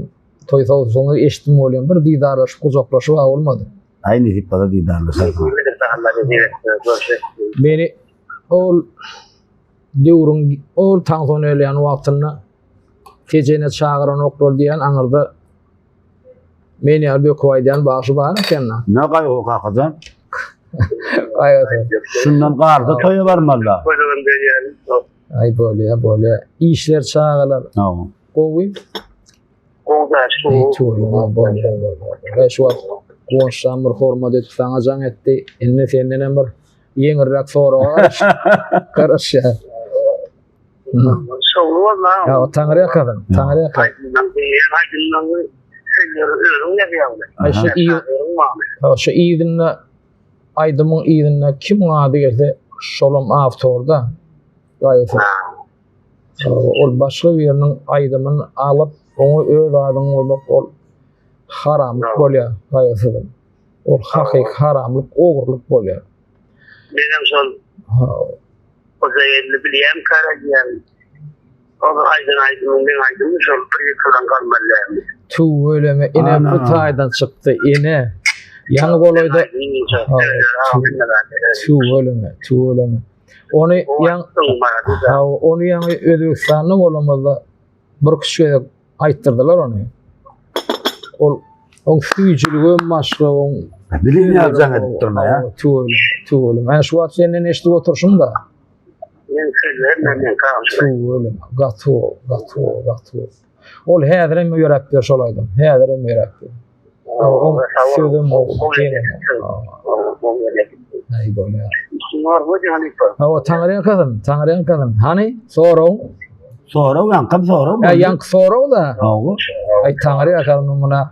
toý soňy eşitdim bolýan bir diýdarlaşyp guzaklaşyp bolmady. Aýny diýip diýdarlaşyp. Meni ol döwrüň ol taňson ölýän wagtyna tejene çagyran oklar diýen aňyrda meni alby koýdan başy bar ekenna. Ne gaýy kakazan? Gaýy. Şundan garda toýa barmalla. Ay bolýa. İşler çağılar. Gowy. Bolýa. Ve şu goňşam bir hormat edip saňa jaň etdi. Enne senden bir ýeňirrak soraw. Garaş ya. Ya Taňryga kadyn. Şu ýygyny aýdymyň ýygyna kim ady gelse şolam awtorda gaýsy. Ol başga biriniň aýdymyny alyp onu öz adyny bolup ol haramlyk bolýar gaýsy. Ol hakyk haramlyk, ogurlyk bolýar. Benim şol Hojagelli bilýän karaýan. Onu aýdym şol bir ýylan galmaly. Tu öleme ine bu taýdan çykdy ine. Ýa-ni goloýda. Tu öleme. Onu ýa-ni Özbekistanyň bolamazda bir kişiye aýtdyrdylar onu. on füýjülüge maşga on Bilim ýajaň edip durma ya. Tuğulum. Ben şu at senden eşitip oturşum da. Men sözlerle kalmışım. Tuğulum. Gatu. Ol häzirem ýörep ber şolaydym. Häzirem ýörep ber. O sözüm o. Ay böyle. Var bu Hanife. O Taňryň kazan. Hani soraw. Sonra uyankam sonra. Ya yank soraw da. Hawa. Ay Taňryň kazan muna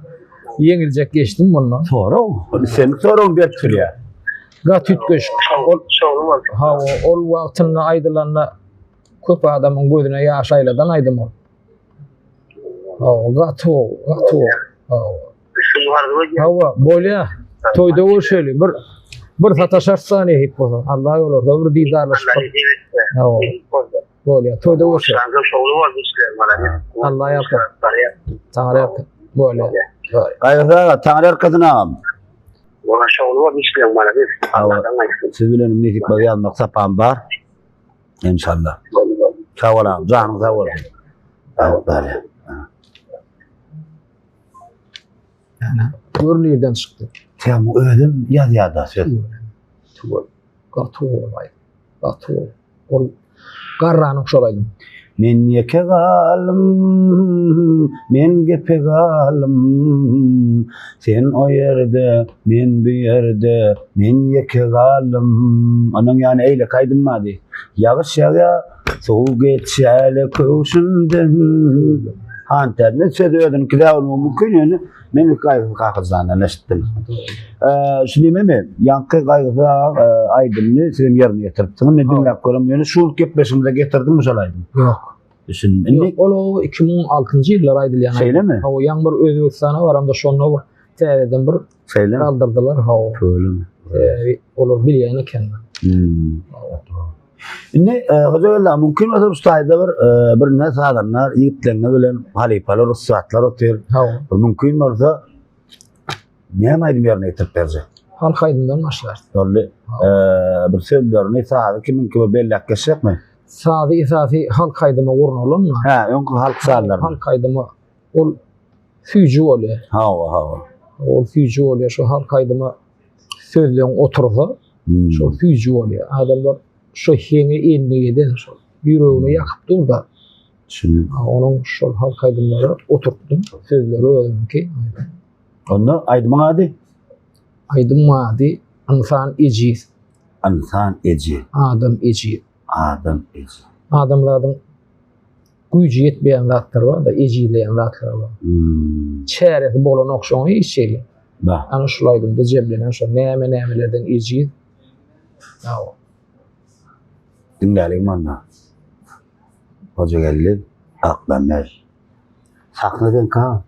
yeňiljek geçdim bundan. Sonra. Sen sonra bir türlü. Gat ütgeş. Şoğlu var. Ha ol wagtyna aýdylanna köp adamyň gözüne ýaş aýladan aýdym ol. Gatu. Şunu var bu. Hawa bolýa. Toýda görşeli bir sataşarsan hep bolsa. Allah ýollarda bir diýdarlaşyp. Hawa. Bolýa. Toýda görşeli. Şangam şoğlu var bizler bana. Allah ýapar. Taňryň bolýa. Gaýrda Taňryň kadynam. Ona şoğlu var bizler bana. Allah'tan aýsyn. Siz bilen nehip bayan maksapam bar. İnşallah. Sağolam, canım sağ olun. Böyle. Görnürden çykdy. Sen öldüm yaz söz. Gatu. Ol garranyň şolaydym. Men yeke galym, men gepe galym. Sen o yerde, men bu yerde, men yeke galym. Anan yani eyle kaydınmadı. Yağış yağa, soğuk geçeli köşünden. Hanter, ne söylüyordun ki de olma mümkün yani. Men kaygıdan eşittim. Şimdi mi? Yankı kaygıda aydınlı sizin yerine getirdim. Ne dinle koyayım. Şul kep başımda getirdim mi şolaydım? Yok. Şimdi Olo 2006-njy ýyllar aýdylýan. Şeýle mi? Hawa ýaňbyr Özbekistana baramda şonu täzeden bir Şeýle mi? kaldyrdylar. Hawa. Öyle mi? Olar bilýän eken. Ne hocalar mümkün olsa ustayda bir ne sadanlar ýitleňe bilen halipalar ruhsatlar otyr. Hawa. Mümkün bolsa näme aýdym ýerine ýetip berje. Hal haýdyndan başlar. Öyle bir sözlerini sahada kimin kimi bellek geçecekmi? Sady esasy halk haýdyma gurnulanma. Ha, öňkü halk sağlar. Halk haýdyma ol füýji bolýar. Hawa. Ol füýji bolýar. Şu halk haýdyma sözleň otursa, şu füýji bolýar. Adamlar şu heňe enligiden şu ýüregini ýakyp durda. Şunu. Onun şu halk haýdymlary oturtdum. Sözleri öýdümki. Onu aydymyň ady? Aydym mady, insan ejis, Insan eci. adam ejis. Adam eci. Adamlardan güýji ýetmeýän zatlar bar da ejileýän zatlar bar. Çäresi bolan okşoň hiç şey. Ba. Ana şulaydym da jeblenen şu nämelerden ejis. Ýa. Dinleyelim manna. Hoca geldi. Aklanmaz. Sakladın ka.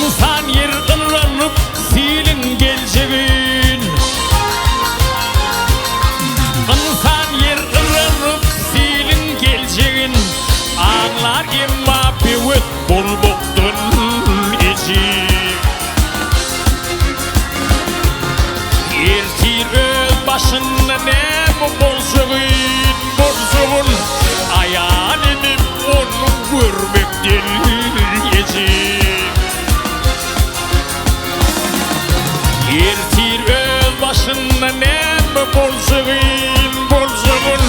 İnsan yer ıllanıp silin gelecegin. İnsan yer ıllanıp silin gelecegin. Ağlar gemma pewet bolboktun eci. Ertir öz başında näme bolsagyn, ayan edip onu görmekden eci. Ertir öz başında näme bolsagyn,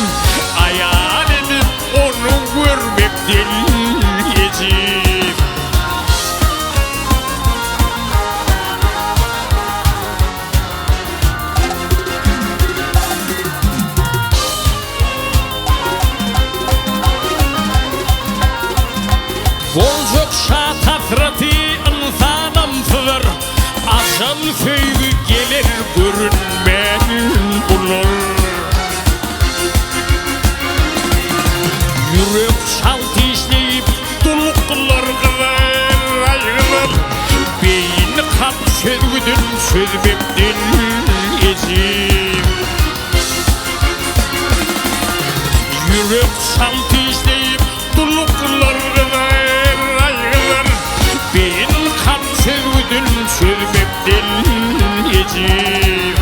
ayan edip onu görmekden eci. Alfeygi gelir görünmen bulur. Yürek şalt işleyip duluklar kılar ayrılır. Beyni kap sözgüdün sözbektin ezim. Yürek şalt işleyip duluklar kılar ayrılır. Beyni kap sözgüdün sözbektin ezim.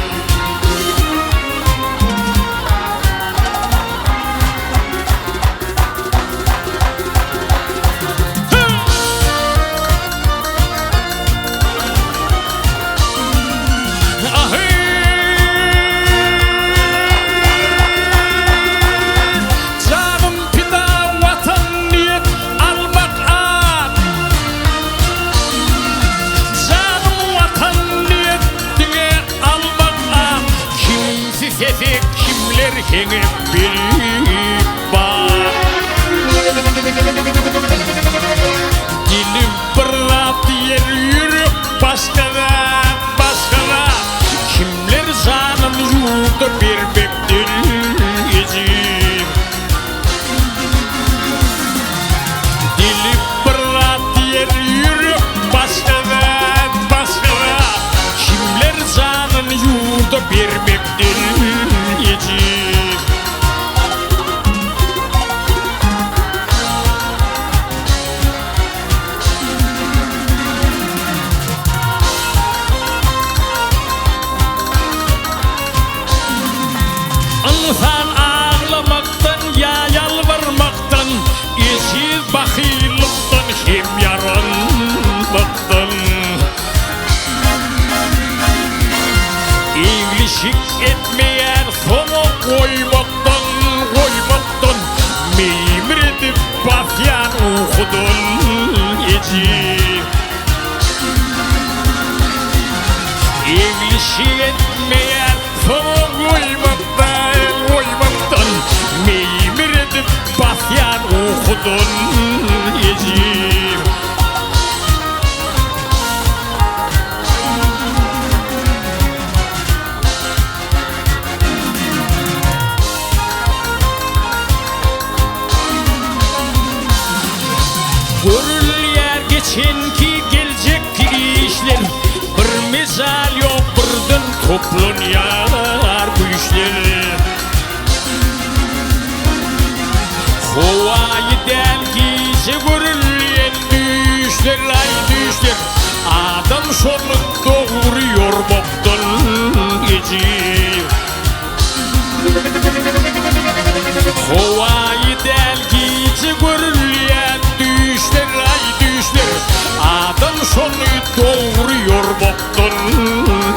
Kimler hengip bir var. Dilim pırlat yer yürüp başkana başkana. Kimler zanın yurda berbektir ezim. Dilim pırlat yer yürüp başkana başkana. Kimler zanın yurda berbektir ezim. İnsan ağlamaktan ya yalvarmaktan, eşsiz bakıylıktan hem yaranmaktan. İvlişik etmeyen sonu koymaktan koymaktan, mimir edip batyan ukudun ezim. İvlişik etmeyen sonu koymaktan koymaktan, mimir edip batyan ukudun ezim. Görül yer geçen ki gelecek işler, bir misal yok birden toplanıyor bu işler. Hovayı delgisi görülen düşler ay düşler, adam şonu doğuruyor boktan ezim. Hovayı delgisi görülen düşler ay düşler, adam şonu doğuruyor boktan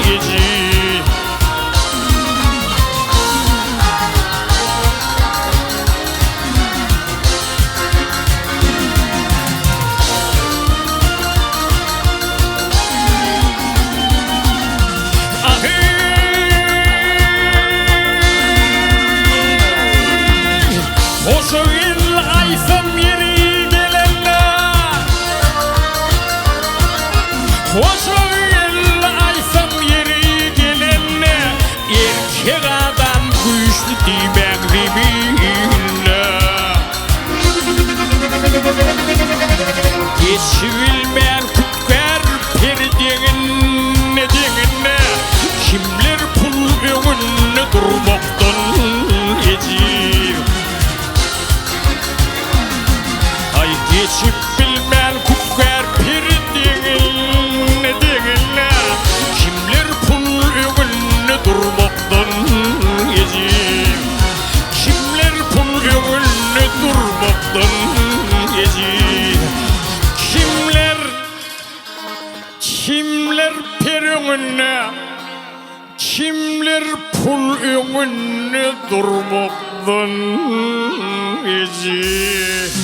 ezim. Hoşoğil aysam yeri gelenler, hoşoğil aysam yeri gelenler, erkek adam güçlü diben birbirine. Geçivilmeyen kutlar perdeğin ne dengine, kimler pul önüne durmaktan ezim. Ay geçip bilmeyen kutlar perdeğin ne dengine, kimler pul önüne durmaktan ezim. Kimler pul önüne durmaktan ezim. Kimler perdeğine, kimler pul önüne durmaktan ezim.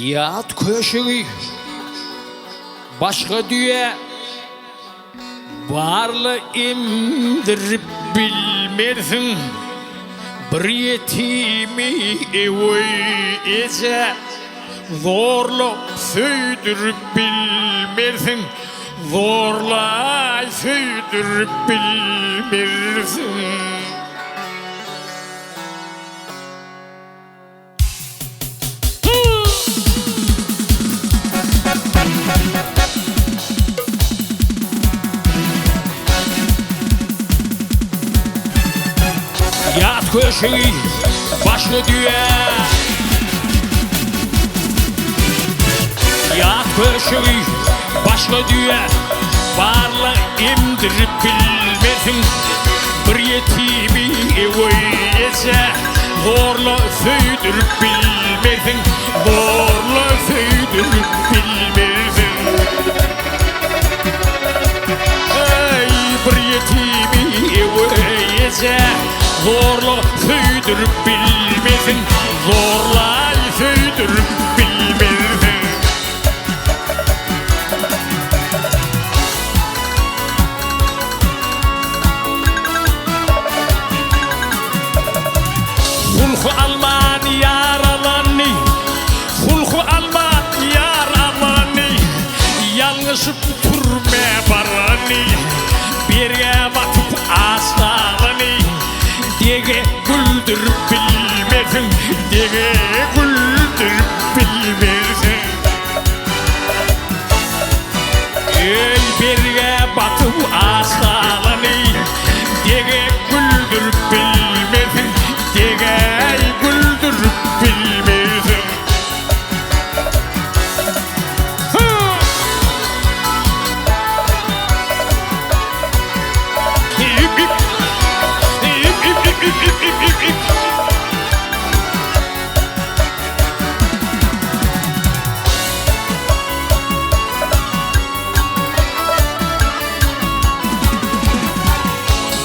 Yat köşeği başka düye varlı imdirip bilmersin. Bir yetimi evey ece zorla söydürüp bilmersin. Zorla söydürüp bilmersin. Yat köşeği başlı düğe. Yat köşeği başlı düğe. Varla imdirip bilmesin. Bir yetimi eveyse zorla söydürüp bilmesin. Zorla söydürüp bilmesin. Ey bir yetimi eveyse zorla söydürüp bilmesin. Zorla söydürüp bilmesin. Sulhu alman yaralanni, sulhu alman yaralanni. Yanlışıp turme barani, birge batıp aslanı. Dege güldürüp bilmesin, dege güldürüp bilmesin. Ey birge batıp aslanı, dege güldürüp bilmesin, dege güldürüp bilmesin.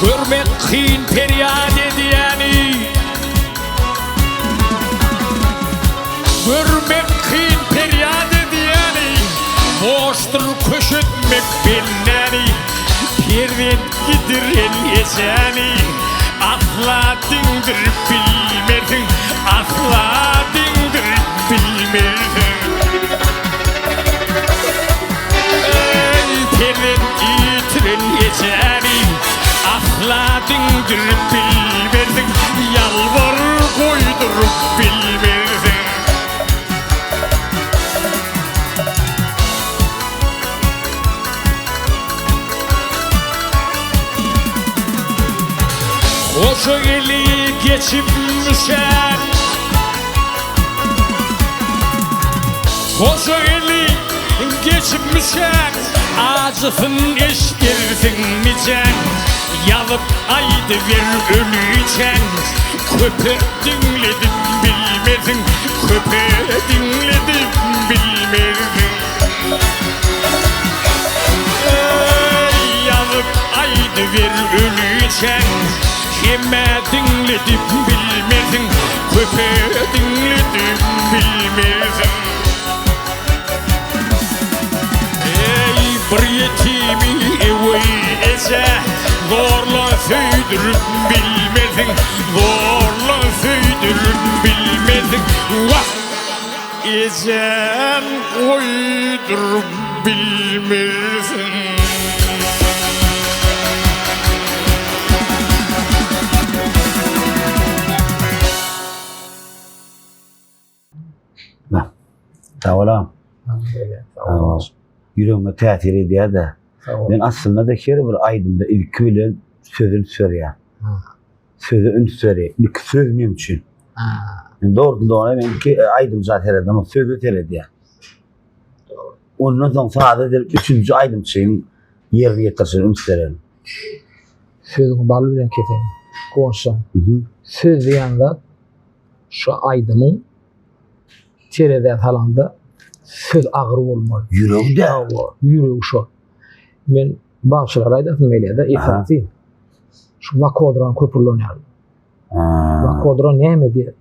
Görmek kıyın feryat ediyeni. Görmek kıyın feryat ediyeni. Boştur köşetmek benneni. Pervet gidiren eseni. Asla dindirip bilmersin. Asla dindirip bilmersin. Ey pervet gitiren eseni. Asla dindirip bilmersin. Yalvar koydurup bilmersin. Koca eli geçip müşer. Koca eli geçip müşer. Acısın eştirsin micen. Yalıp aydı ver ölüyken. Köpe dinledim bilmedin. Köpe dinledim bilmedin. Ey yalıp aydı ver ölüyken. Kime dinledim bilmedin. Köpe dinledim bilmedin. Ey bir yetimi eveyse zorla söydürüp bilmedin. Zorla söydürüp bilmedin. Vah! Ezen koydurup bilmezsin. Sağ olam. Böyle, sağ Sağ ol. ol. Yüreğime tesir ediyor da. Sağ ol. Ben aslında da kere bir aydımda ilk bilen sözünü söylüyor. Ha. Sözünü söylüyor. İlk söz mümkün. Ha. Yani doğrudan benimki aydım zaten adamı sözü söyledi ya. Ondan sonra sadece üçüncü aydım şeyin yerini getirsin ümslerin. Sözün balı bilen keseyim. Konuşsam. Söz diýende şu aydymyň terede talanda söz agry bolmaly. Yürekde. Ýüregi şu. Men başlar aýdym meýlede ifadeti. Şu vakodran köpürlenýär. Vakodran näme diýip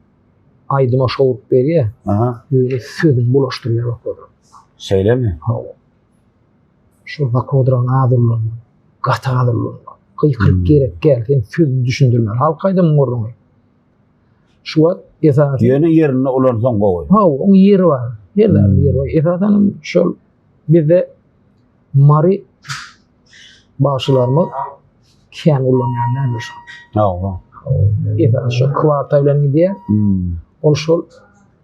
aydyma şowup berýär. Aha. Öyle sözün bulaşdyrýar okudur. Şeýle mi? Şu bakodran adırlığını, gata adırlığını, kıykırıp gerek geldi, sözünü düşündürmeli. Halkayda mı morunu? Şu wat, esasın, Ýöne ýerine ulardan gowy. onun yeri var. Yerler yeri var. Esasın, şol, bizde mari başılarımız kän ulanýanlar. Ha. Esasın, şu kıvarta bilen gidiyor, ol şol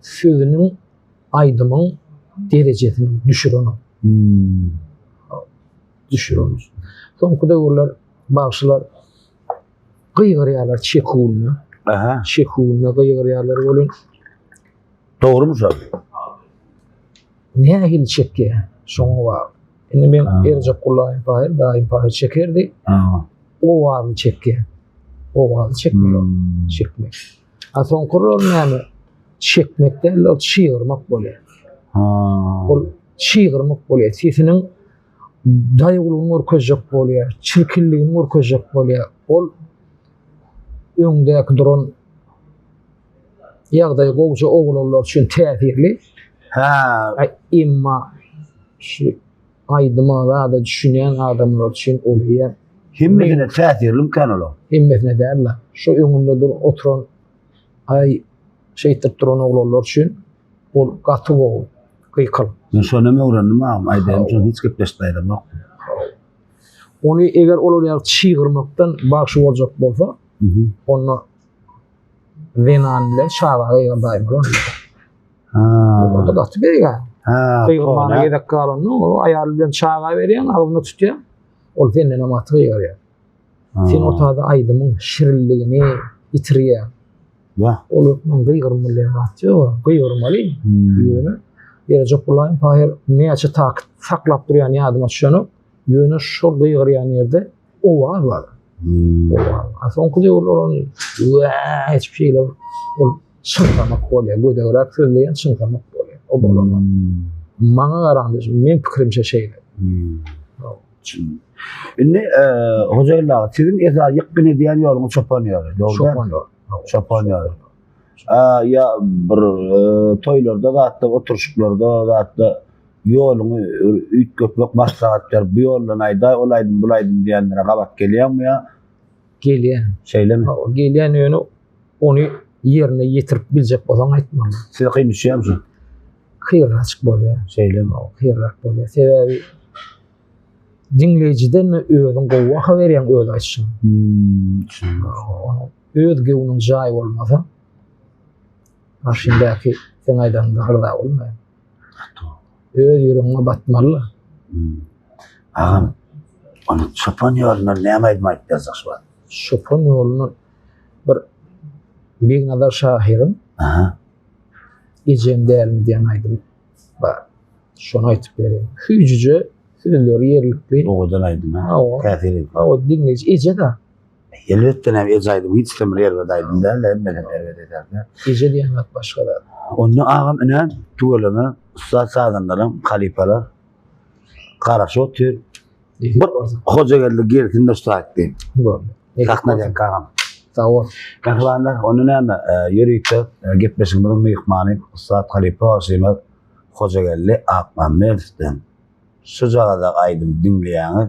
sözünün, aydymyň derejesini düşürünü. Düşürünüz. Soňky döwürler başylar gıýgyrýarlar çekûny, Aha. çekûny gıýgyrýarlar bolan Dogrymy şol? nähil çekki şoňa bar. Indi men erje gullaýym paýr, daýym paýr çekerdi. O wagty çekki. O wagty çekmiyor. Çekmek. A soňky näme? Çekmekde ol çyýrmak bolýar. Ol çyýrmak bolýar. Sesiniň daýgulugyny görkezjek bolýar, çirkinligini görkezjek bolýar. Ol öňdäki duran ýagdaý gowja oglanlar üçin täsirli. Imma şu aydymada düşünýän adamlar üçin olýar. Himmesine täsirlim kan ola. Himmesine därler. Şu öňünde dur oturan şeytip duran oglanlar üçin ol gaty gowy, gıýkyl. Men şonu me öwrendim ama aýdym şonu hiç gepleşmeýärem ýok. Onu eger olar çyýrmakdan başy boljak bolsa, onu venanle şawaga ýerdaýmylan. O da gaty berýär. Gıýgymana gedek galanny, o aýaly bilen şawaga berýän, agyny tutýar. Ol venene maty ýerýär. Sen otada aýdymyň şirinligini itirýär. Olu gıýgyrmaly batjy, gıýgyrmaly. Ýöne erje gullaýym paýr näçe saklap durýan ýadyma düşýän, ýöne şol gıýgyrýan ýerde o var. Soňky döwürler hiçbir şeyle ol çyntamak bolýar, gödegrak sözleýän çyntamak bolýar. O bolanlar. Maňa garandy, men pikirimçe şeýle. Indi hojaýlar, sizin esa ýykyn edýän ýoluňy çapanýar. Çapanýar. Ya bir toýlarda da hatda oturuşyklarda da hatda ýoluňy ütköpmek maslahatlar bu ýoldan aýda olaýdym bulaýdym diýenlere gabat gelýärmi ýa? Gelýän. Şeýlemi? Gelýän ýöne onu ýerine ýetirip biljek bolan aýtmaly. Siz kyn düşýärmi? Kıyırlaçık bolýar. Şeýlemi? Kıyırlak bolýar. Sebebi dinlejiden özüň gowwa berýän öz aýtşyň. Öz gewüniň jaýy bolmasa, aşyndaky sen aýdanda hyrda bolmaýar. Öz ýüregiňe batmaly. Agam, onu çapan ýoluna näme aýtmaýt ýazykşy? Çapan ýoluna bir Begnazar şahyryň Ejem dälmi diýen aýdym. Bar. Şonu aýtyp berýär. Hüjüje sözleri ýerlikli. Oňdan aýdym. Käsir edip. O dinleýici eje da. Elbetde näme ejaýdym, hiç kimler ýerberdaýdym da, hemmeden ýerberdaýdym. Eje diýen zat başga da. Onu agam inen tuweleme usta sadanlaryň halipalar garaşy otyr. Bir hoja geldi gerkinde ustaatdy. Taknadan kagam. Sağ Kahvanlar onu näme ýürükde gepleşigimiň myhmany ustad halipa Asymat hoja geldi Akmamedden. Şu jagada aýdym dinleýäňi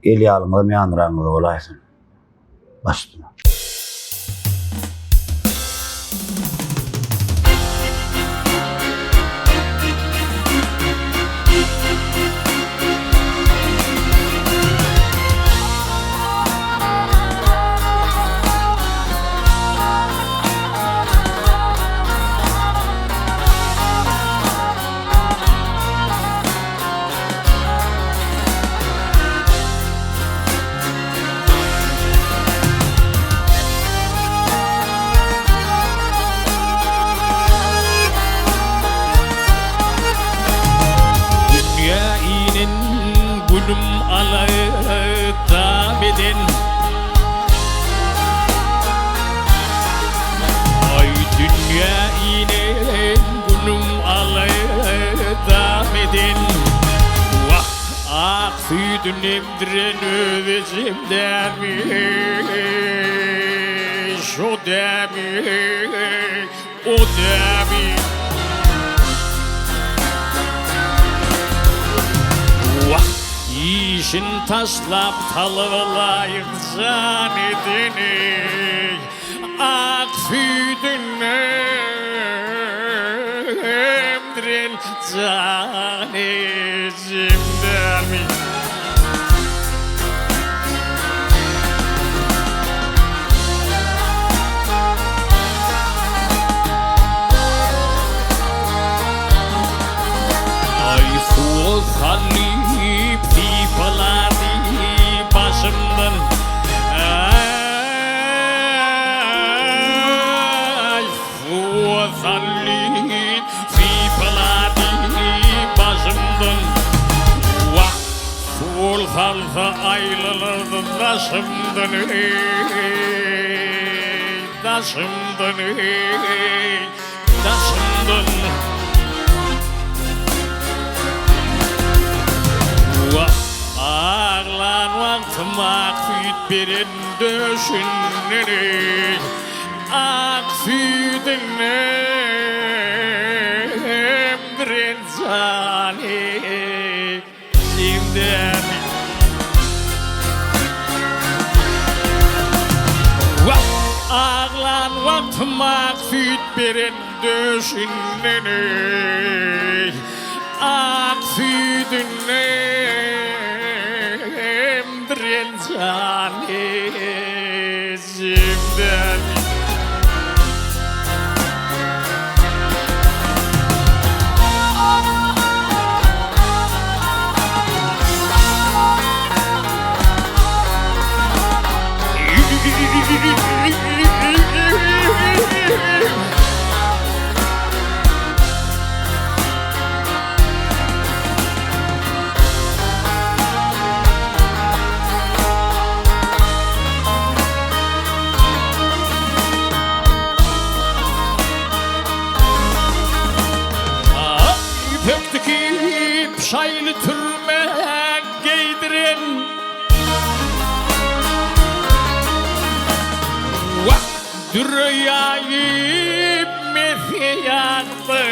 el ýalymy meýanraňyzy bolaýsyn. Başdyna. Gülüm alaytam edin Ay dünya inen gülüm alaytam edin Vah ak süydün emdiren özecim demiş O demiş o demi İşin taslap talvalayık can edini Ak füdün emdrin can ezimden Ay soğuz halip pipaladı başımdan Ay soğuz halip pipaladı başımdan Vah sol halsa ayrılırdı taşımdan Taşımdan Taşımdan Ağlan vaktim akfit birin döşünleri Akfidin emrin zani Zimden Ağlan vaktim akfit birin döşünleri Akfidin emrin zani Zimden Pöktükip şaylı türme giydirin Dürüyayı mesiyatın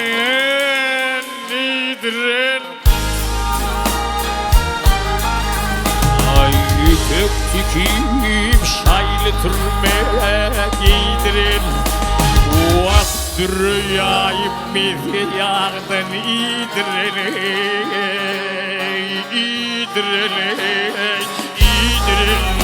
idirin Ay pöktükip şaylı türme giydirin Dürüyayı mesiyatın idirin İdirin İdirin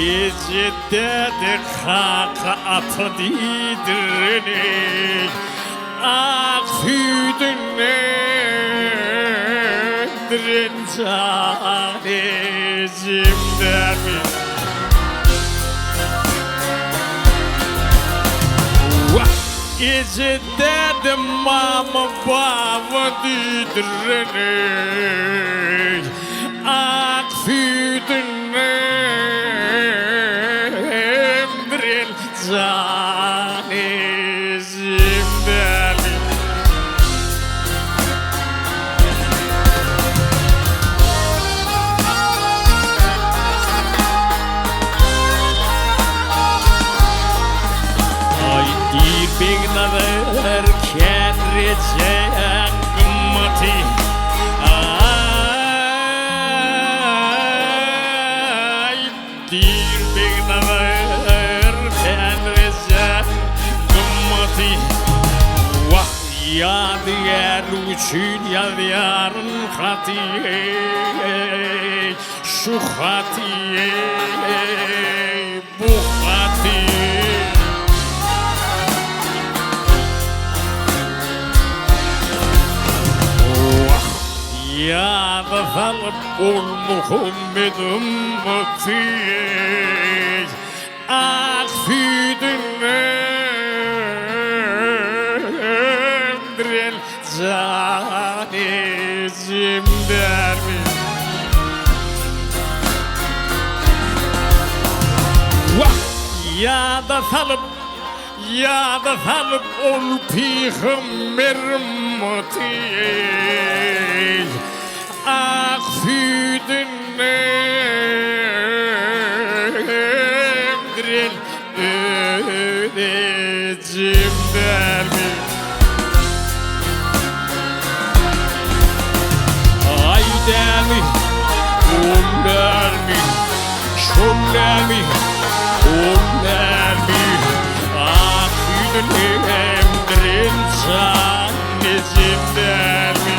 Gecede de kaka atı didirini Ak südün emdirin canezimden Gecede de mama baba didirini Ak südün emrin canezimden Ay dir begnaver kenrecen gımmati Dir begnaver kenrecen gımmati Vah yadigar üçün yadigarın hatiye Şu hatiye bu hatiye Ya da zalıp ol Muhammed ümmeti Ak südün emdirin canezimden Ya da salıp ol peygamber ümmeti Ak südün emdirin ödecim dermi ay dermi dermi şun dermi dermi ah yüdün emdirin zannezim dermi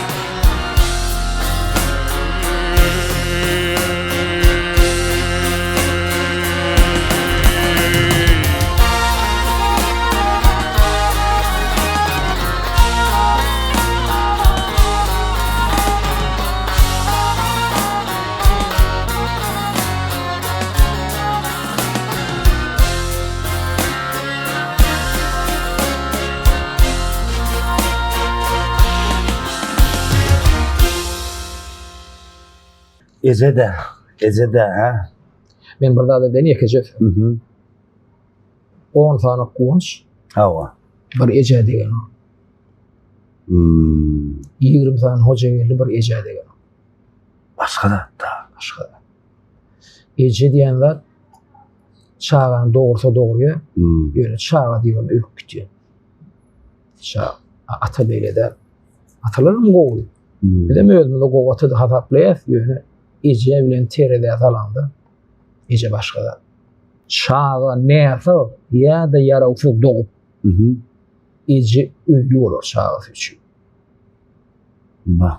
Eze de ha. Men burada da deneyek Ecep. Hı hı. 10 tane kuvanç, Hava. bir Ece degen. 20 tane hoca geldi, bir Ece degen. Başka da. Başka da. Ece diyenler çağın doğursa doğruya, böyle çağa diyorum ölüp gidiyor. Çağ, ata böyle de atalarım kovuyor. Bir de öldüğümde kovatı da hataplayıp yönü Ece bilen terede atalandı. Ece başka da. Çağa ne yapar ya da yara ufuk doğup Ece ölü olur çağı için. Bak.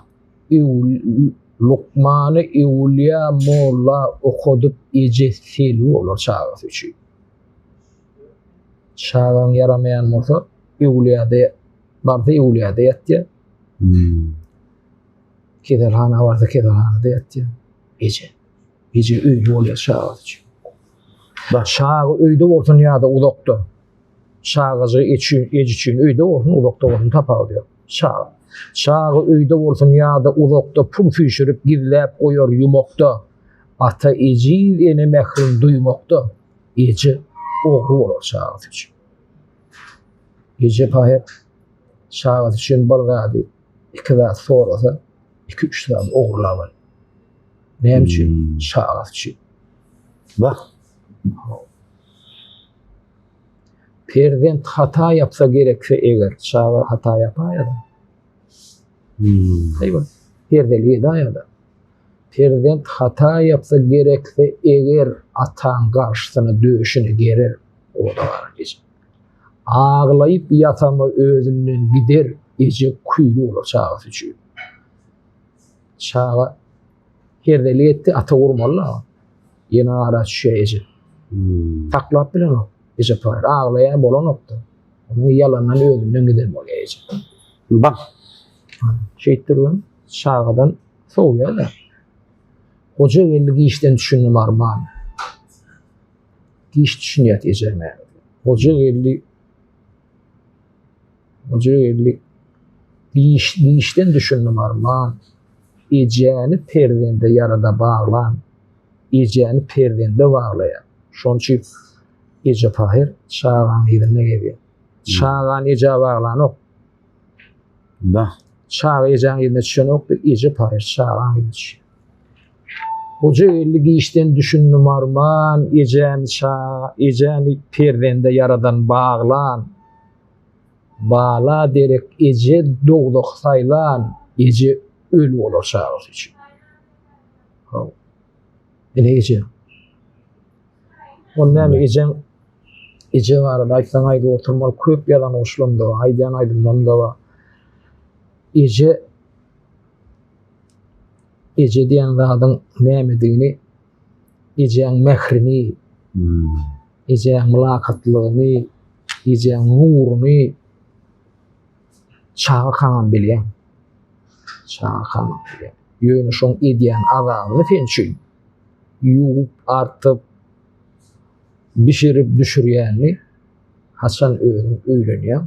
Lokmanı Evliya Molla okudup Ece seli olur çağı için. Çağın yaramayan motor Evliya'da vardı Evliya'da yattı. Kedelhana vardı Kedelhana'da yattı. Ece öyle oluyor çağı için. Çağı öyle orta dünyada uzakta. Çağızı için öyle orta uzakta orta tapağı diyor. Çağı öyle orta dünyada uzakta pul fişirip girlep koyuyor yumakta. Ata Ece'yi yine mehrim duymakta. Ece oğlu olur çağı için. Ece pahir çağı için bardadı. 2 saat sonrası 2-3 saat oğurlar var. Ne için? Çağı için. Bak. Perdent hata yapsa gerekse eğer çağı hata yapar ya da. Eyvallah. Perdeliği da ya da. Perdent hata yapsa gerekse eğer atan karşısına dövüşünü gelir. O da var Ece. Ağlayıp yatama özünden gider. Ece kuyulu olur çağı için. Çağı perdeliği etti ata vurmalı. Yine araç şey Ece. Taklap bilen o. Ece payır. Ağlayan bolan nokta. Onun yalandan ödünden gidelim oraya Ece. Bak. Şeyttiriyim. Çağıdan soğuyor da. Hoca geldi giyişten düşündüm armağan. Giyiş düşünüyor Ece. Hoca geldi giyişten düşündüm armağan. Ece'ni perdende yarada bağlan. Ece'ni perdende bağlayan. Şonun için Ece pahir çağın yerine geliyor. Çağın Ece bağlanıp. Bak. Çağ Ece'nin yerine düşünüp Ece pahir çağın yerine düşünüyor. Hoca elli giyişten düşündüm armağan. Ece'ni perdende yaradan bağlan. Bağla derek Ece doğduk saylan. Ece ölü olur çağı için. Ne Ece? Onun Ece vardı. Aytan ayda oturmalı. Köp yalan hoşlandı. Aydan aydınlandı da. Ece diyen adın nemediğini, Ece'nin mehrini, Ece'nin mülakatlığını, Ece'nin nurunu çağı kanan bilen. Çağı kanan bilen. Yönü şun ediyen adamını fençin. Yuğup artıp pişirip düşürüyenli Hasan öğreniyor.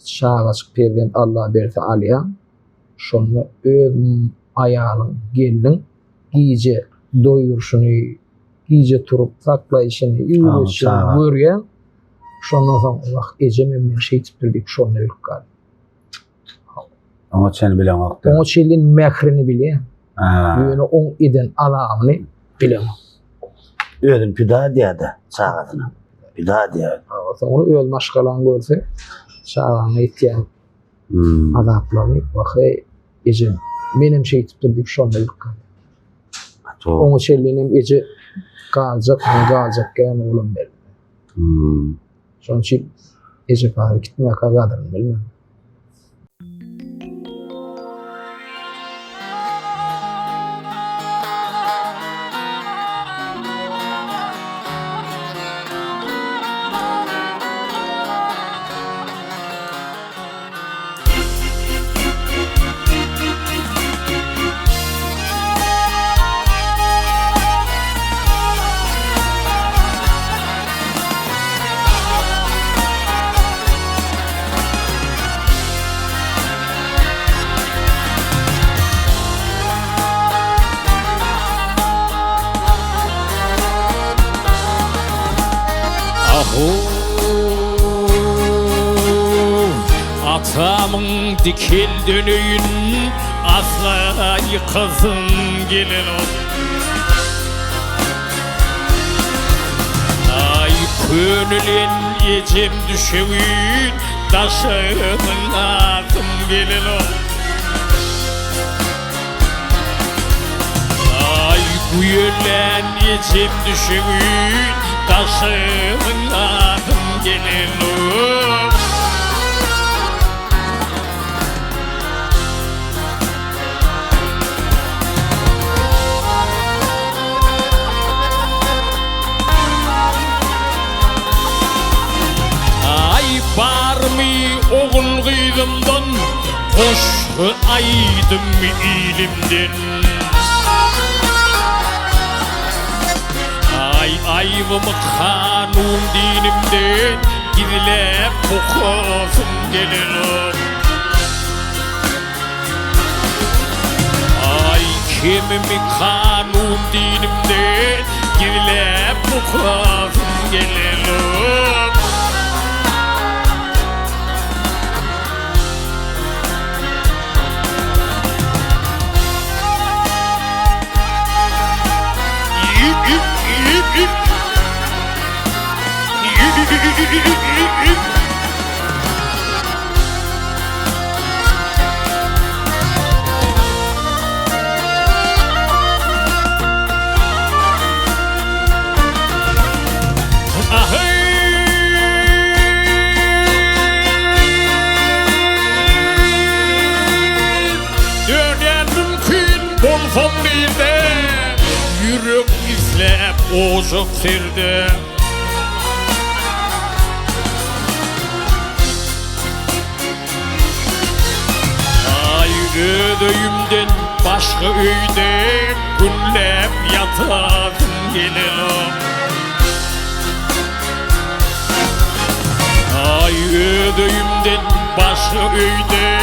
Çağı açık perden Allah berti alayan. Şonu ödüm ayağının gelinin giyece doyuruşunu, giyece turup saklayışını, yürüyüşünü görüyen. Şondan sonra bak Ece'min şey tiptirdik şonu ölük kaldı. Ama seni bilen vakti. Ona çelin mehrini bilen. Ýöne oň eden adamyny bilen. Özün pida diýdi çağadyna. Pida diýdi. Sonra öz maşgalan görse çağana ýetýän adaplaryny waxy ejem menem şey tutdy diýip şonda ýokka. Oňa şellinem eje galjak gäme bolan ber. Şoň üçin eje pary gitmek gadaryn bilmem. Atamın dikil dönüyün asla yıkasın gelin ol. Ay könülün ecem düşevün taşının adım gelin ol. Ay kuyulen ecem düşevün taşının adım gelin ol. Barmy oğul gıydımdan, hoşu aydım ilimden. Ay ayvımı kanun dinimden, gidilep okufum gelinim. Ay kimimi kanun dinimden, gidilep okufum gelinim. Dönen mümkün bolsam birde, yürek izlep oşuk sirde. Ödüyümden başka öyde günlep yatadım gelinim. Ay ödüyümden başka öyde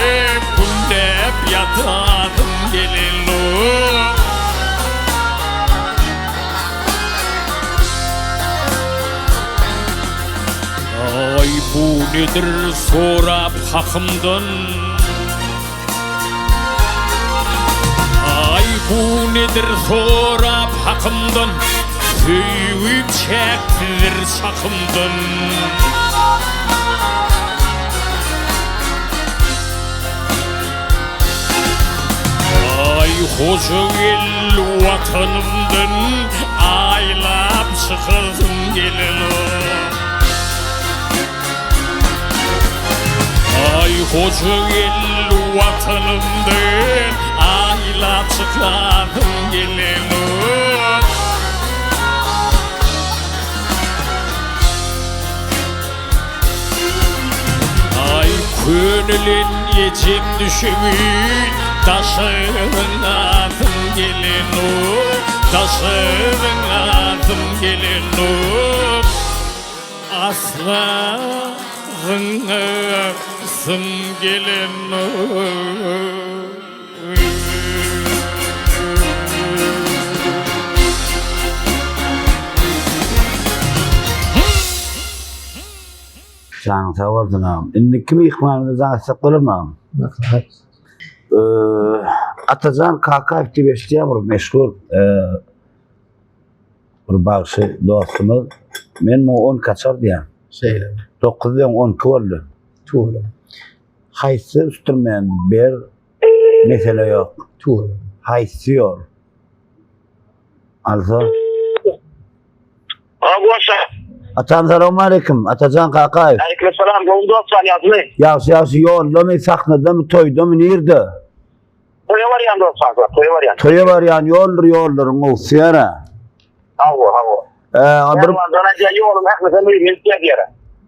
günlep yatadım gelinim. Ay bu nedir sorap hakımdan. Bu nedir sorap hakımdan, söyüp çektirir sakımdan. Ay hoca el vatanımdan, aylap çıkıldım gelinim. Ay hoca el vatanımdan, ayla çıkladım gelinim. Ay könülün ecem düşümün, taşının adım gelinim. Taşının adım gelinim. Aslağınısın gelinim. Şan savardın ağam. Indi kimi ihmanını zahsettik olur mu ağam? Atacan Kakaev diye bir meşhur bir bağışı dostumuz. Men o 10 kaçar diye. Söyle. 9 diye 10 kıvırlı. Tuğla. Haysı üstürmeyen bir mesele yok. Tuğla. Haysiyor. Also. Abu Aşa. Atan selamun aleyküm. Atacan Kakaev. Aleykümselam. Yolda olsan yazını. Yavşı yolda mı saknadı mı toyda mı nerede? Toya var yanında olsan. Toya var yanında. Toya var yani yoldur o siyara. Hava. Bir Ben döneceği yolum. Mesela mühim yere.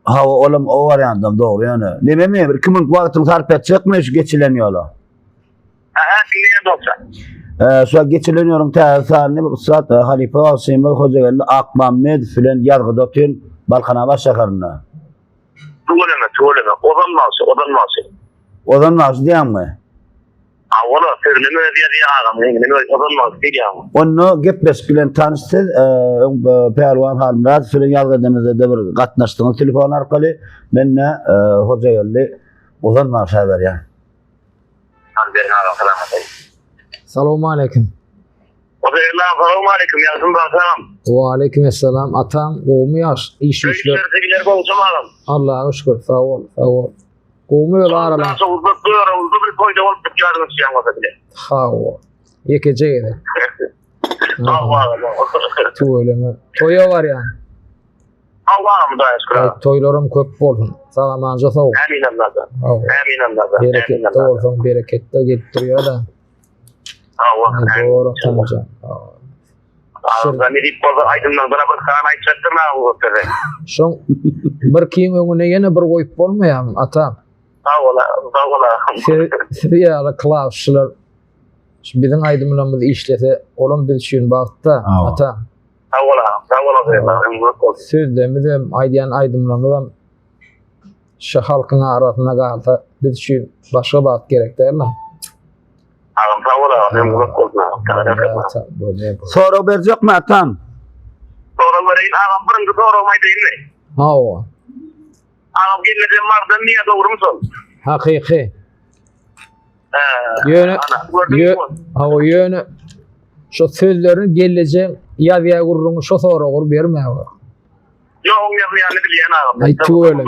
hava oğlum o var yandım doğru yani. Ne mi bir kimin vaktin sarf edecek mi şu geçilen yolu? Dinleyen olsan. Şu an geçileniyorum sahne bir saat Halife Hüseyin Hocagelli Akmammed filan yargıda ötün Balkana başşakarına. Tuğleme. Odan nasıl? Odan nasıl diyen mi? Valla sözünü diye ağam. Odan nasıl diye ağam. Onu Gepleş bilen tanıştı. Pervan Halmrat filan yargıdamızda da bir katnaştığını telefon arkalı. Benimle Hocagelli odan nasıl haber yani. Benim ağam falan. Selamun aleyküm. Selamun aleyküm. Yazın da selam. Ve aleykümselam. Atam qoğumu yaş. İş işler. Görüşlerdekiler konuşum ağam. Allah'a şükür. Sağ ol. Qoğumu yol aralar. Nasıl uzun bir koyda olup çıkardınız şey anlasa bile. Sağ ol. Yekeceğiyle. Allah'ım. Tuğla. Toya var yani. Allah'ım da şükür. Toylarım köp bolsun. Salamanca sağ ol. Amin Allah'ım. Amin. Bereketli olsun. Bereketli getiriyor da. Allah'ım. Doğru tanıcan. Ben edip bozu aydınlan bana bir kan ayçattın ha bu sefer. Şoň bir kiýin öňüne ýene bir goýup bolmaýarmy atam? Sağ ola. Seriýaly klavşylar biziň aýdymlarymyzy işlese, olam biz üçin bagtda atam. Sağ ola. Sözlerimiz hem aýdýan aýdymlarymyz hem şu halkyň arasyna galsa biz üçin başga bagt gerek derler. Ağam sağ ola. Sonra verecek mi atan? Sonra vereyim ağam birinci doğru olmayı değil mi? Hawa. Ağam gelmeden vardan niye doğru musun? Hakyky. Hawa ýöne şu sözlerini gelecek ýa-da gurrunu şu sonra gur berme hawa. Yok yani bilen ağam. Ay tuğla.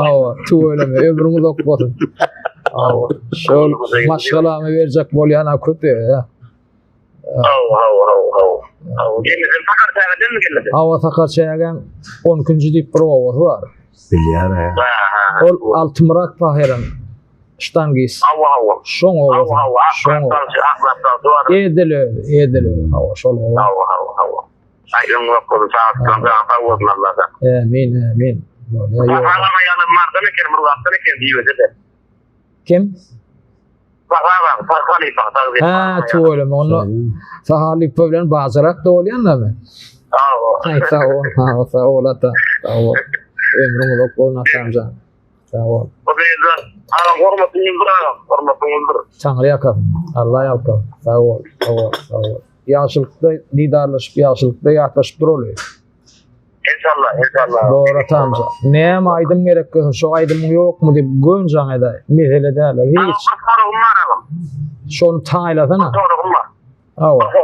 Hawa. Tuğla ömrüňiz okbolsun. Şol maşgalamy berjek bolýan köp ya. Gelmeden fakar sağladın mı gelmeden? Hawa Sakarçaýagan 10-njy diýip bir owazy bar. Bilýär. Ol Altymyrak Pahiran Ştangis. Şoň owazy. Şoň. Edele. Hawa şol owazy. Aydın vakıfı sağlıktan da anfavuzun Allah'tan. Amin. Ağlama yanım mardan eken, mırgattan eken diýýär de. Kim? Ha, tuğla. Onu sahalik problem bazarak da olyanlar. Sağ ol ata. Sağ ol. Ömrüm okul natamcan. Sağ ol. O yüzden hormatını Tanrı yakal. Allah yakal. Sağ ol. Yaşlılıkta liderleşip yaşlılıkta yaklaşıp duruyor. İnşallah. Doğru tamca. Neye aydım gerek görüyorsun? Şu aydımın yok mu deyip göncan eder. Mihele derler. Hiç. Şunu taylasana. Hava.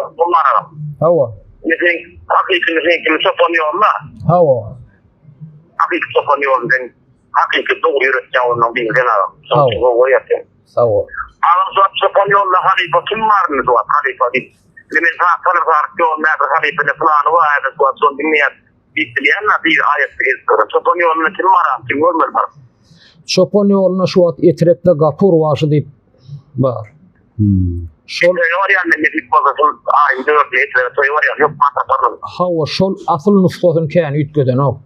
Sağ ol. Ağam suat Spanyol'la halife kim var mı suat halife deyip. Lemin sağlar yol nerede halifenin planı var. Suat son dinleyen. Bitleyenle bir ayet izliyorum. Spanyol'la kim var? Kim görmez var? Spanyol'la şu at etrepte kapur vaşı deyip var. Şol var yani ne deyip bazasın ayın 4 litre toyu var ya yok pardon. Hava şol asıl nüskosunu keyin ütgeden o.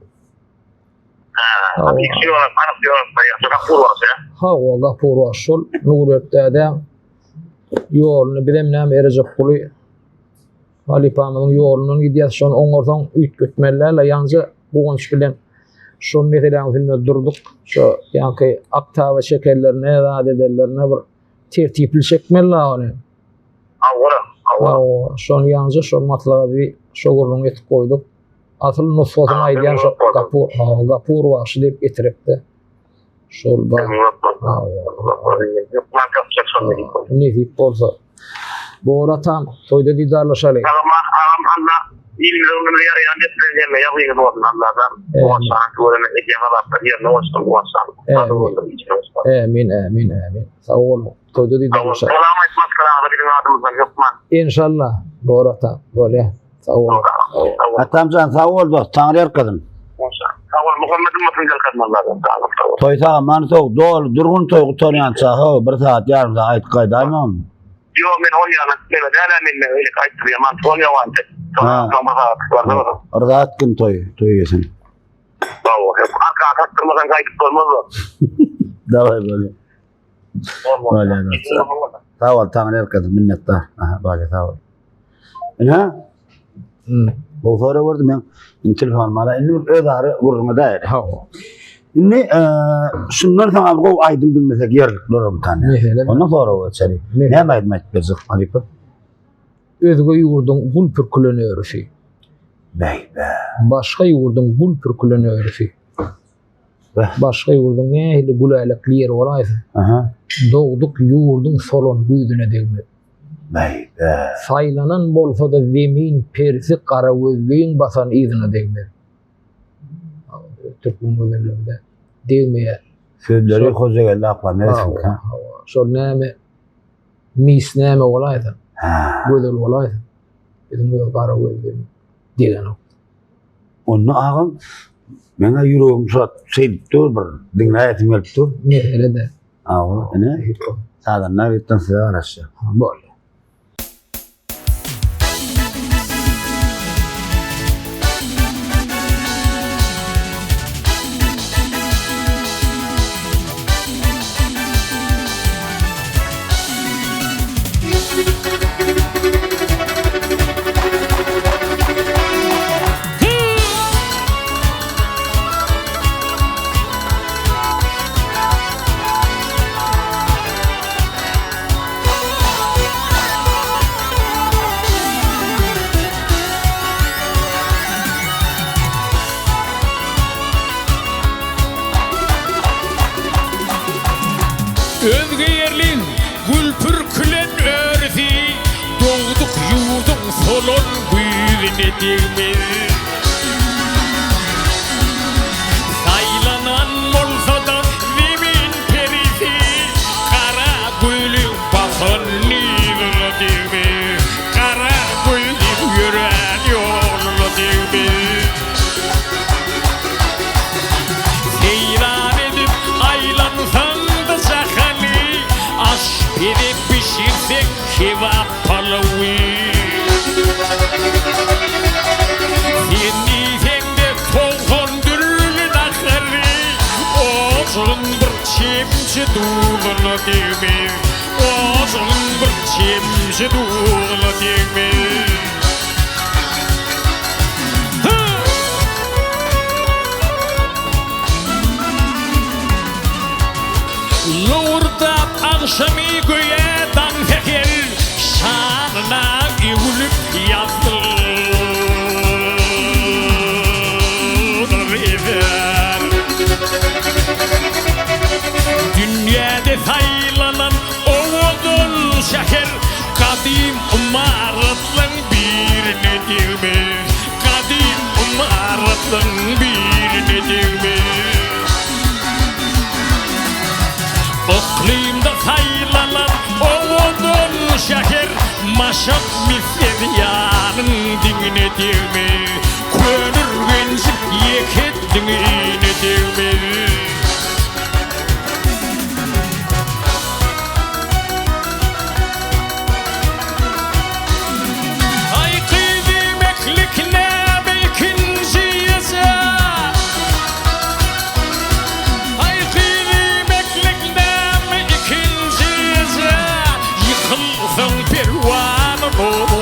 Hava kapur var şol Nuret'te yolunu bilemnem erecek kulu Halifamızın yolunun gidiyat şon oňordan üýt götmellerle ýalnızca bugunç bilen şu meseleňizde durduk. Şu ýanky aktaba şekerlerine ýa-da ederlerine bir tertipli çekmeli ony. Şonu ýalnızca şu matlaby şu gurrun etip koyduk. Asyl nusfatyny aýdýan şu kapur başy diýip getiripdi. Şol bar. Yok marka çekson dedi. Nesip bolsa. Boratam toyda didarlaşaly. Ağam Allah ilmini yarayan getireceğim ya bu yıl olsun Allah'dan. O sana görene ekeme bastır yerine olsun bu aslan. Amin amin amin. Sağ ol. Toyda didarlaşaly. Selam etmez kalağına bizim adımızdan yokman. İnşallah boratam böyle. Sağ ol. Atamcan sağ ol dost. Tanrı yarkadın. Sağ ol. Muhammed'in mutluncel kadınlardan. Sağ ol. Toyta man tok dol durgun toy toyan çaho bir saat yarım saat kaydamam. Yo men oynayalım. Evet hele öyle kayıttırıyor. Man Sonya vardı. Rahat kim toy yesin. Bravo. Arka taktırmadan kayıt olmaz o. Davay böyle. Böyle sağ ol Tanrı yarkadın minnettar. Aha böyle sağ ol. Ha? Bu sonra vardı ben telefon mala inni ödarı gurmada. Ha. Inni şunlar tamam go aydın bilmesek yerlikler bir tane. Ondan sonra o içeri. Ne maymet bezik Halife? Özgü yurdun bul pürkülönörüsü. Bey be. Başka yurdun bul pürkülönörüsü. Başka yurdun nehli bulaylıklı yer olaysa. Aha. Doğduk yurdun solon büyüdüne değilmedi. Bey be. Saylanan bolsa da zemin persi kara gözlüğün basan izine değilmedi. Türk bunlarında değilmeye. Sözleri hoca geldi akla neresin ka? Şol näme mis näme olaysa. Gözül olaysa. Bizim bu kara gözlüğün degen o. Onu ağam mena yüreğim sat dur bir dinleyetim gelip dur. Ne hele de. Ağa ne? Sağdan naritten size araştı. Böyle. Özge yerlin gül pürkülen örfi doğduk yurdun solon büyüğüne değmez. Saylanan bolsa zemin perisi kara gülün basan nilına değmez. Kara gülün yören yoluna değmez. Seyran edip aylansan Edip pişirsek kebap palavı. Sen de kolgon dürülün akırı. Oğuzun bir çimşiduğuna değmez. Oğuzun bir çimşiduğuna değmez. Lordap akşamı göğe dan feker şanına evlip yazdır eder. Dünyada saylanan oğudun şeker kadim umaratlan birine değmez. Kadim umaratlan birine değmez. İklimde saylanan oğudun şehir maşak misleryanın dingine değme. Könür gencip yeket dingine değme. Ay kıydım eklikle belkinci yasa. Ay kıydım eklikle yıkılsın pervanı bot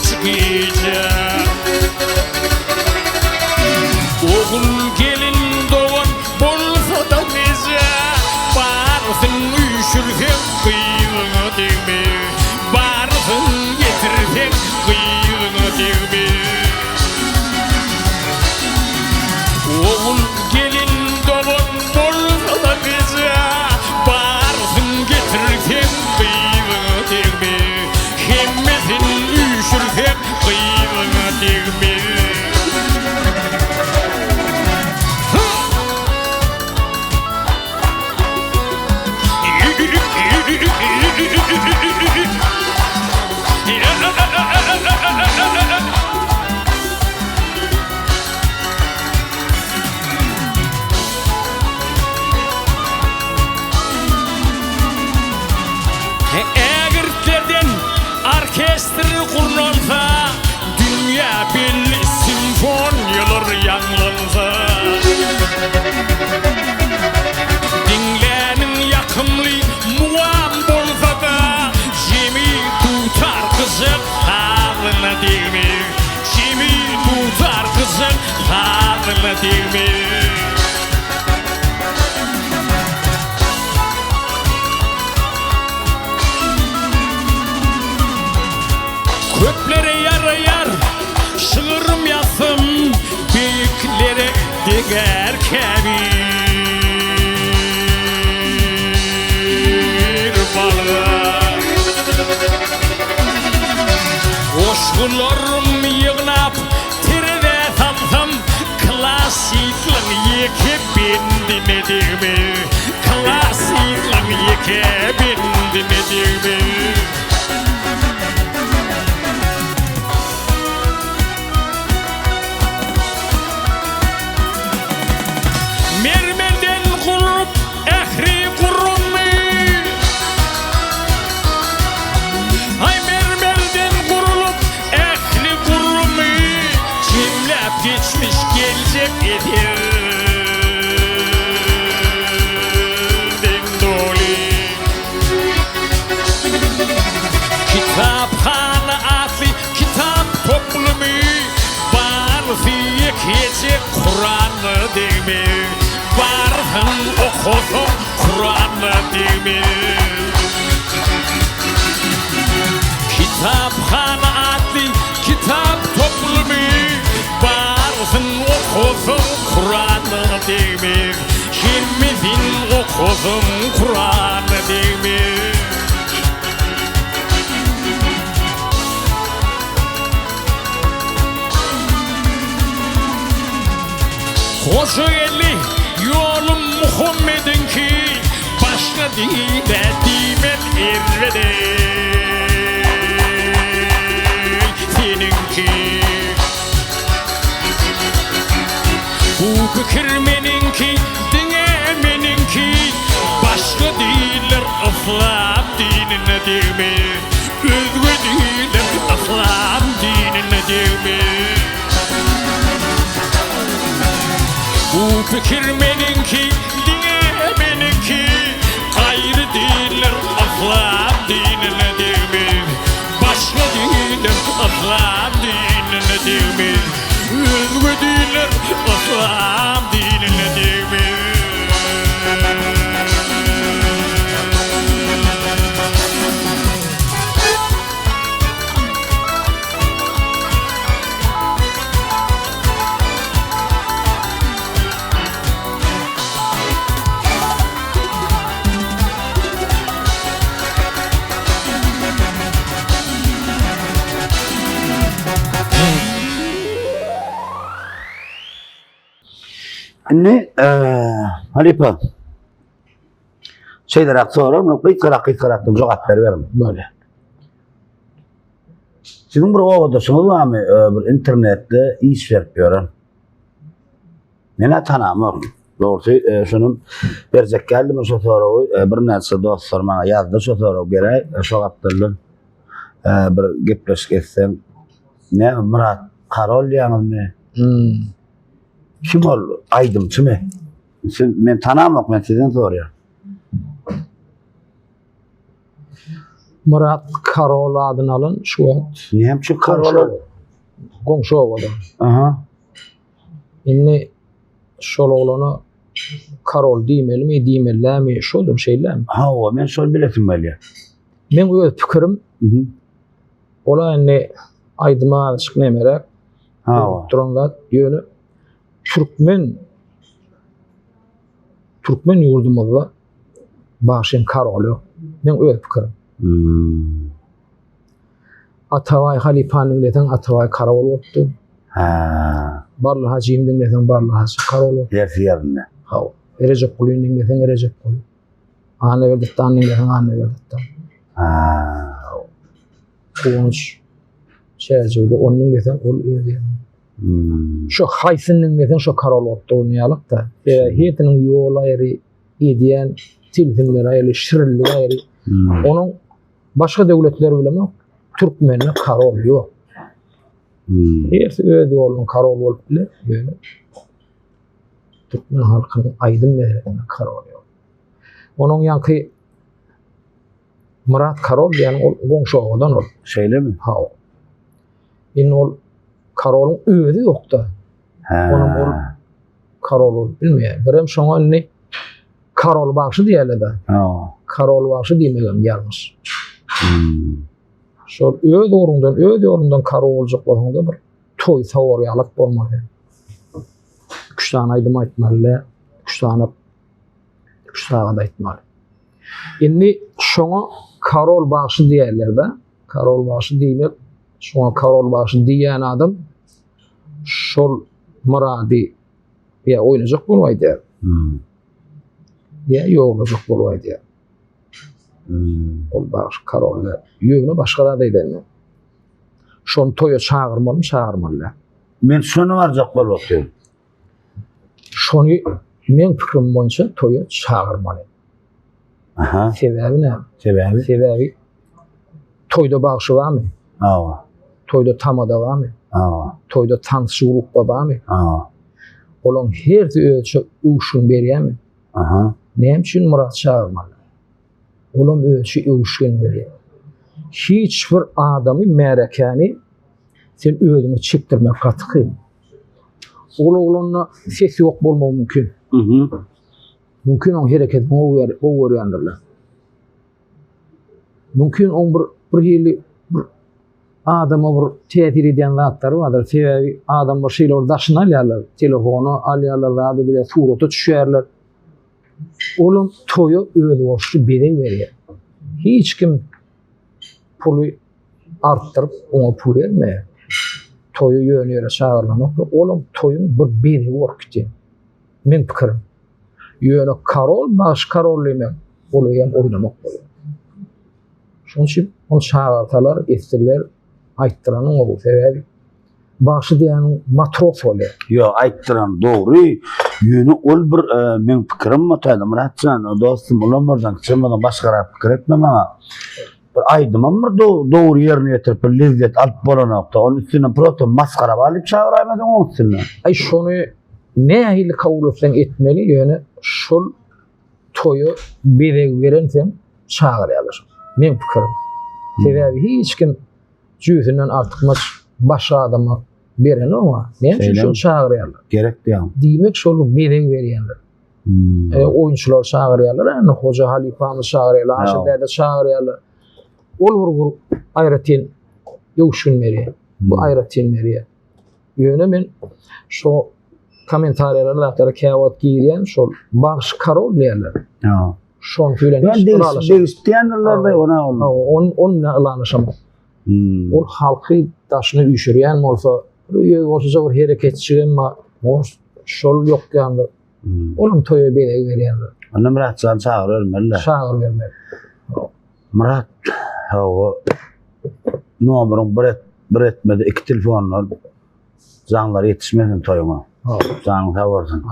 çıkacak. Oğul gelin doğan bolsa da neze varsın üşürsen kıyığına değme. Varsın getirsen kıyığına değme. Oğul gelin tamamlansa dinlenin yakımlı muam bolsa da jemi tutar kızıl halına değil mi? Jemi tutar kızıl halına değil mi? Köplere yarayar şığırım yasım büyüklere diger kebir balık Oşgularım yığnap tirve tamsam klasiklan yeke bindimedir mi? Klasiklan yeke bindimedir mi? Mermerden kurup ehri kurummi Ay mermerden kurulup ehli kurummi Kimlep geçmiş gelecek edir Dindoli Kitapkhana adlı kitap toplumu Barfi yekecek Kur'an'ı değil mi? Barhın okudum Kur'an'ı değil mi? Kitapkhana adlı kitap toplumu Barhın okudum Kur'an'ı değil mi? Şimdin okudum Kur'an'ı değil mi? Hoşu eli yolum Muhammed'in ki başka değil de dimen irvede seninki Bu fikir meninki dine meninki başka değiller İslam dinine değil mi? Özgü değiller İslam dinine değil mi? Bu fikir meninki, dine meninki Ayrı değiller İslam dinine değil mi? Başka değiller İslam dinine değil mi? Özgü değiller İslam dinine değil mi? Ne Halife şeyler aksorum bir kıraktım cevap veririm Böyle. Sizin bir ovadasınız var mı bir internette iş yapıyorum. Mene tanımam. Doğrusu şunun verecek geldim şu soruyu bir neyse dostlar bana yazdı şu soruyu göre cevap verdim. Bir gepleşsem ne Murat Karol yanım mı? Kim ol? Aydım kimi? Men tanımam ben sizden soruyorum. Murat Karol adını alın şu an. Niyem çık Karol? Komşu ovada. Aha. İnni şol oğlanı Karol diýmeli mi, diýmellämi, şoldur şeylämi? Ha o men şol biletim belli. Men öz pikirim, ola indi aydyma açyk nemerek. Ha o. Turanlar ýöne Türkmen ýurdumyzda başyn Karol. Men öz pikirim. Ataway Halipanyň desen Ataway Karol bolupdy. Ha. Barly Hacymyň desen Barly Hacy Karol. Yerine. Ha. Erecep Kulynyň desen Erecep Kuly. Ana Verdetanyň desen Ana Verdetan. Ha. Kuwanç şäjede onuň desen ol öýdi. Şu Haysynyň desen şu Karol bolupdy oňalyk da. Hetiniň ýol aýry edýän tilfinler aýry şirinlik aýry. Onuň başga döwletler bilemok. Türkmenle Karol ýok. Erse öz ýolunyň karol bolup bile ýöne. Türkmen halkynyň aýdym berene karol ýol. Onuň ýanky Murat Karol diýen ol goňşy oğlan ol. Şeýle mi? Ha. Indi ol Karol'un öýüdi ýokda. Onuň ol Karol bilmeýär. Birem şoňa indi Karol bagşy diýerler de. Karol bagşy diýmegem ýalňyş. Şol öz ýolundan Karol boljak bolganda bir toý sawary bolmaly. 3 tane aýdym aýtmaly, 3 tane 3 sagat aýtmaly. Indi şoňa Karol bagşy diýerler de. Karol bagşy diýmek, şoňa Karol bagşy diýen adam şol murady ýa oýnajak bolmaýdy. Ýa ýoglajak bolmaýdy. Ol bagşy Karol'la ýöne başga da diýdiler. Şonu toýa çağırmaly. Men şonu barjak bolup diýdim. Şonu men pikrim boýunça toýa çağırmaly. Aha. Sebebi näme? Sebebi? Toýda bagşy barmy? Toýda tamada barmy? Toýda tansy grupda barmy? Olaň her ölçü uşun berýärmi? Näme üçin Murat çağırmaly? Olam ölçü uşun berýär. Hiç bir adamy märekäni sen özüňe çekdirmek gatyky. Olanyna ses ýok bolmagy mümkin. Mümkin on hereketini owerýändirler. Mümkin on bir hili bir adama bir täsir edýän zatlary bardyr. Sebebi adam bir şeýler daşyna alýarlar, telefonu alýarlar, radio bilen surata düşýärler. Olam toýa öz boşly berýär. Hiç kim puly artdyryp ona pul bermeýär. Toýa ýöne çağırlamak, olam toýun bir beri wagty. Men pikirim. Ýöne Karol baş Karol emek, olu hem oynamak bolýar. Şoň üçin onu çağırtalar, estirler, aýtdyranyň o sebebi. Başy diýen matros bolýar. Yo, aýtdyran dogry. Ýöne ol bir men pikirim mataýda Muratjan, dostum ulamlardan çymadan başga pikir etmem ama bir aýdymam bir dogry ýerine ýetirip bir lezzet alyp bolanokda, onun üstüne proto maskara alyp çağıraýmadan oň üstüne. Ay şonu nähili kabul etsen etmeli ýöne şol toýu berek berensem çağırýarlar. Men pikirim. Sebebi hiç kim jüýünden artykmaz başga adama beren ama näme şol çağırýarlar. Gerek diýem. Diýmek şol berek berýärler. Oýunçylar çağırýarlar, ýani Hoca Halifany çağırýarlar, Aşyrdäde çağırýarlar. Ol bir aýratyn ýowşun berýär. Bu aýratyn berýär. Ýöne men şo kommentarýarlara käwat giýýän şol bagş Karol diýerler. Şoň bilen değişdiýänler ona onunla alanyşamaz. Ol halky daşyny üşürýän bolsa, ýa-da bir hereketçigen şol ýok ýandy. Onuň toýa berek berýärler. Ona Muratjan çağırýarlar. Çağırýarlar. Murat, numaryň bir etmedi, 2 telefonlar jaňlar ýetişmesin toýuma. Jaňy tawarsyn.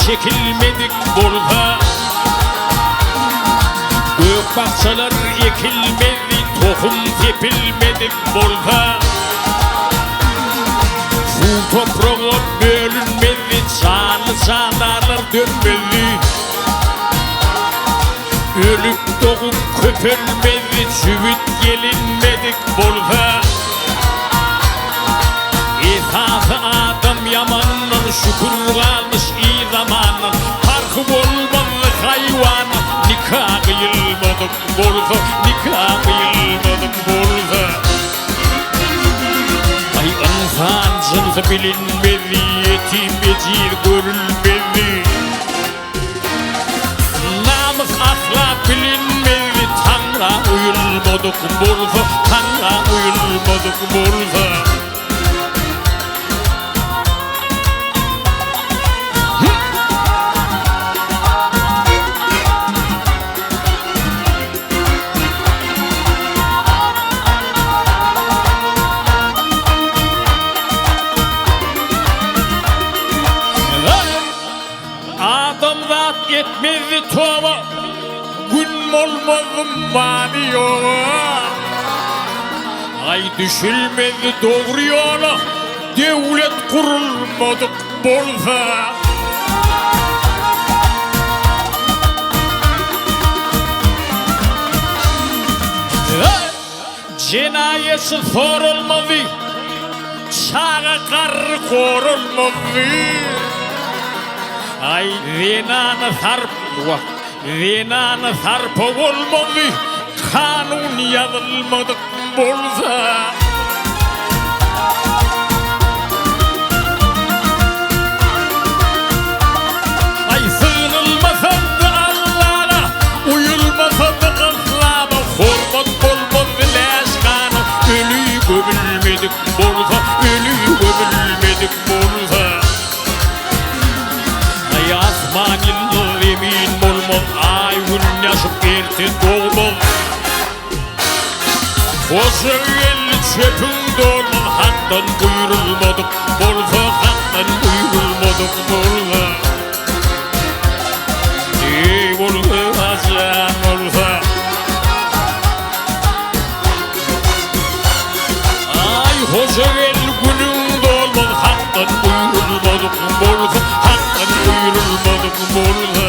Çekilmedik burada, gök bahçeler ekilmedi, tohum tepilmedik burada. Su toprağa bölünmedi, çağlar dönmedi. Ölüp doğup köpürmedi, çüvüt gelinmedik burada. İthafı adam yamanın, şükür kalmış iyi zamanın. Farkı olmalı hayvanın, nikah kıyılmadık burada, nikah kıyılmadık burada. Ay insan cınsı bilinmedi, yetim becir görülmedi. Namus ahlak bilinmedi. uyulmadık bolsa, sana uyulmadık bolsa. Adamzat yetmezdi tova, gün olmazım mani yola. Ay düşülmezdi doğru yola, devlet kurulmadık bolsa. Cenayesi sorulmadı, çağa karı korulmadı. Ay zinanı sarp olmadı, kanun yazılmadık bolsa. Ay sığınılmasadı Allah'a, uyulmasadı kızlama, hormat olmadı leşkanı, ölü gömülmedik bolsa, ölü gömülmedik bolsa. Asman yıllar emin olmaz, ay gün yaşıp erten doğmaz. Koca elli çöpün dolmaz, haktan buyurulmadık bolsa, haktan buyurulmadık bolsa. Ey bolsa, acan bolsa. Ay koca elli günün dolmaz, haktan buyurulmadık bolsa, haktan buyurulmadık bolsa.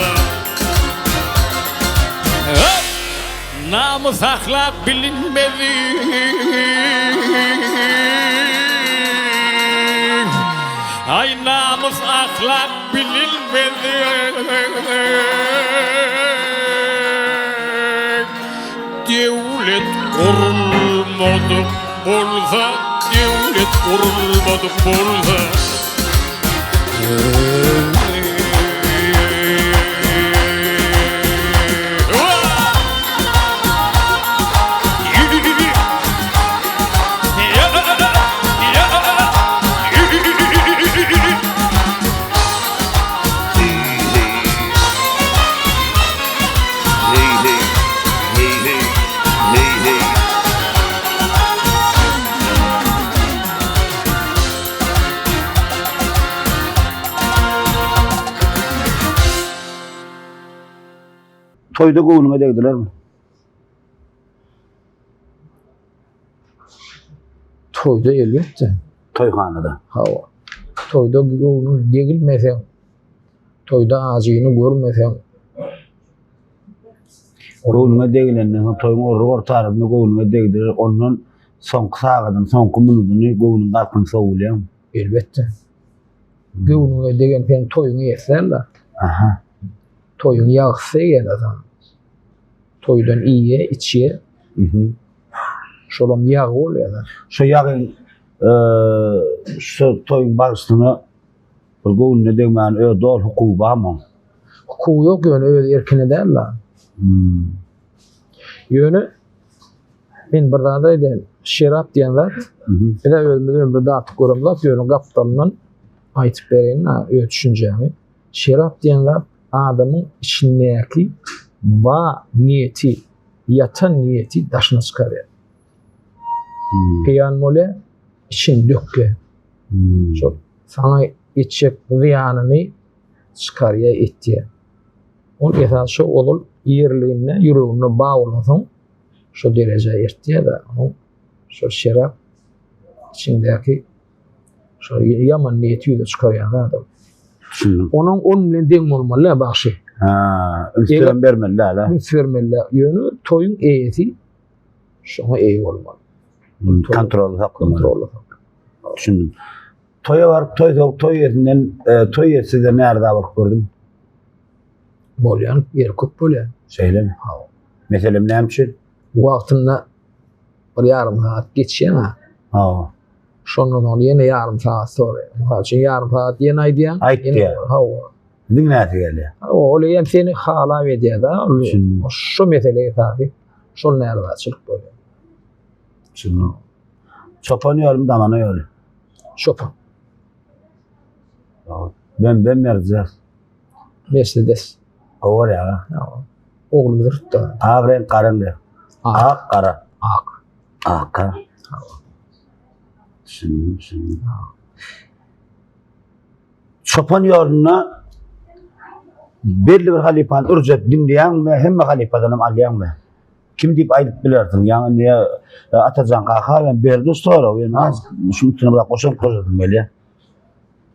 Namus ahlak bilinmedi, ay namus ahlak bilinmedi. Devlet kurulmadık bolsa, devlet kurulmadık bolsa. Toyda kovuluma değdiler mi? Toyda elbette. Toyhanada. Hava. Toyda onu degilmesen, toyda acıyını görmesen, Kovuluma değilenden sonra toyun ortarında kovuluma değdiler. Onun son sağadan son kumunudunu kovulun kalkın savulayam. elbette. Onu degen sen toyunu yeserler. Aha. Toyun yağsa yer adam. Toydan iyiye, içiye, şolam yağ oluyor. Şu yağın şu toyun başını kovuluna değmeyen doğal hukuku ama. Hukuku yok yönü öyle erken ederler. Yönü ben bir daha da şerap diyenler bir de ölmeden bir daha artık görümler yönü kaptanından aytıp vereyim öyle düşüneceğimi. Şerap diyenler adamın içindeki niyeti, yatan niyeti daşına çıkarıyor. Peyan mole için dökke. Sana içecek ziyanını çıkarıyor ettiye. Onun esası olur yerliğine, yüreğine bağlansın. Şu derece ettiye de şu şerap içindeki şu yaman niyeti yüze çıkarıyor adam. Onun bilen denk olmalı bakşı. Ünsüren vermeliler la. Ünsürenmeliler. Yönü toyun eğeti şuna iyi olmalı. Kontrolü saklamalı. Kontrolü. Düşündüm. Toya var, toy yerinden, toy yersiz nerede var gördüm? Bolyan, yer köp bolyan. Söyle mi? Mesela ne hemşir? Vaktinde bir yarım saat geçiyor ha. Sonra yine yarım saat sonra. Çünkü yarım saat yine aydiyan. Aydiyan. Din ne geliyor? O öyle seni hala veriyor da. Şu meseleyi tabii. şol näçilik bolýar. Şunu. Çopan yolum damana yolu. Şopan, Ben merzer. Mercedes. O var ya. Oğludur da. Ağ renk karındı. Ağ kara. Ak. Ağ kara. Şimdi. Çopan yoluna belli bir halipan urcet dinleyen ve hem halipadanım alayan ve kim deyip aydıp bilirsin yani niye atacan kaka ben berdi sonra ben az şunu tına bırak koşan böyle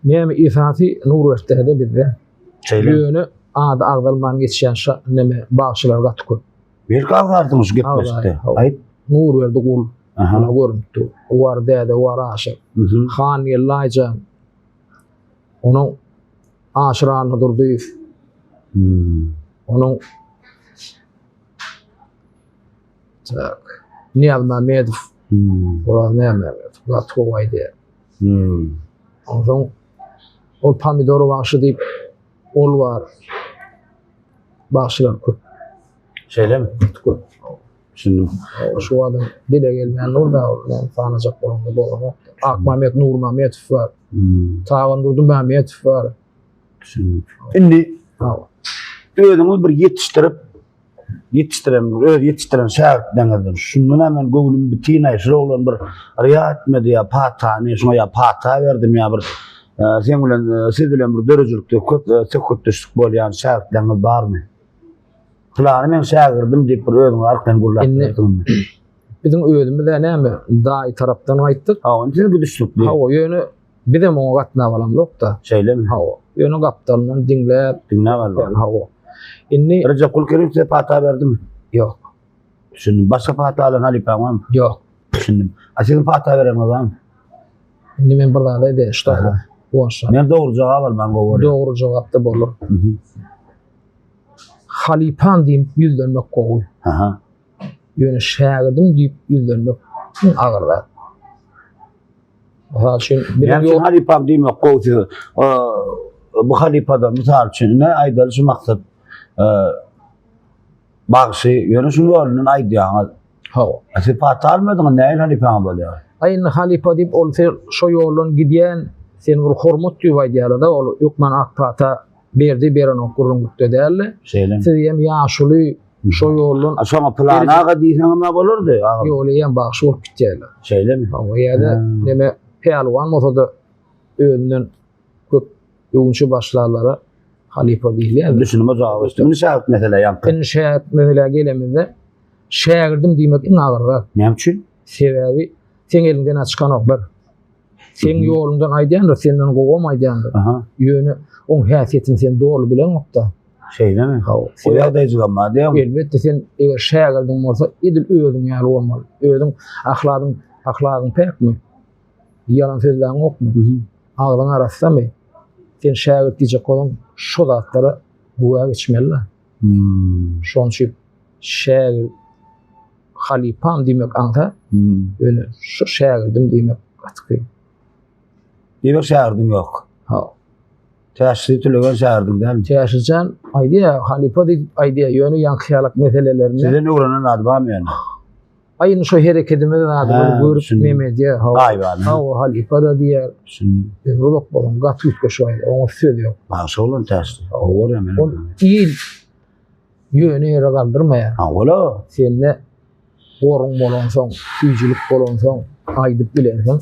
Näme ifati nur verdi bizde. şeyler Ýöne ada agdalman geçýän näme bagşylar gatky. bir kalkardınız gitmesti ay Nur verdi gul. aha Ana görüntü. War däde war aşyk. Han ýyllaýja onun aşyrany durdy. Onun tak. Niyaz Mehmedov. Ora näme? Gatky waýdy. Ondan ol pomidor bagşy diýip ol var. Bagşylar köp. şeyler mi şimdi Şu adam dile gelmeyen orada tanıyacak bolanda bolan. Ak Mehmet Nur Mehmetov var. Tağın Durdu Mehmetov var. şimdi Ha. ödümüz bir yetiştiren şahit denildi. Şundan hemen göğünüm bütün aşırı olan bir riyat medya patani, şuna ya pata verdim ya bir sen bilen siz bilen bir derecülükte çok düşük bolyan şahit denildi var mı? Planı men şagirdim deyip bir özüň arkan gurlatdym. Bizim öýdümizde näme daý tarapdan aýtdyk. Ha, onu güdüşlük Ha, o ýöne bir de moňa gatna balam dokda. şeylemi? Ha, ýöne gapdandan dinläp, Dinle var. ha. Inni Recep Kulkerim size pata verdim. yok, Şimdi başka pata alan halipamam. yok. Şimdi aslında pata veren adam. Inni men bir dağda ede işte. Boşa. Ben doğru cevap var ben goवर. Doğru cevap da bolur. Halipan diýip ýüzlenmek gowy. Aha. Ýöne şagirdim diýip ýüzlenmek agyrda. Ha, şol Ben bilen halipam diýmek gowy. Bu halipada misal üçin ne aýdaly şu maksat bagşy ýöne şunu ýolundan aýdýaňyz. ha. Aslında pata almadyň näil halipam bolýar. Aýyny halipa diýip ol şo ýoldan gidýän sen bir hormat diýip aýdýarlar da ol ýokman akpata berdi beren okurun gutdäli. Şeylemi? Siz hem ýaşuly şo ýoldan Aşama planaga diýsen ma bolurdy. ýolyan bagşy bolup gitýärler. Şeylemi? Ha, o ýerde neme peýalwan motoda öňünden köp ýoňçy başlarlara halipa diýilýär. Düşünüme cevap işte. Bunu şahit mesela yankı. Ben şäher mesela gelemizde şägirdim diýmek iň agyrda. Ne için? Sebebi sen elinden açkan ok bir. Sen ýolundan aýdýandyr, senden gowam aýdýandyr. Aha. Ýöne oň häsiýetini sen dogry bilen okda. Şey değil mi? Ha, O ýagdaý jyganma diýem. elbetde sen eger şägirdiň bolsa edil özüň ýaly bolmaly. Özüň ahlagyň pekmi? Yalan sözlerin okmu? Ağzın arasında sen şägird diýjek bolan şo zatlara buğa geçmeli. Şoň üçin şägird halipan diýmek anta öyle şu şägirdim diýmek gatky. Demek şäherdiň ýok. Ha. Täşri tülegen şäherdiň däl. Täşirjan aýdýa halipa diýip aýdýa ýöne ýankyýalyk meselelerini. Sizden öwrenen adamam ýani. Aýyny şo hereketimizden adymy görüp şimdi. memediýe. Aýban. Ha, o halipa da diýer. Şimdi Euroluk bolan gatýyk şoýa. Oňa söz ýok. başa bolan täşri. O var ya On meni. il ýöne ýere galdyrmaýar. Ha ola. Senne gorun bolansoň, süýjülük bolansoň, aýdyp bilensoň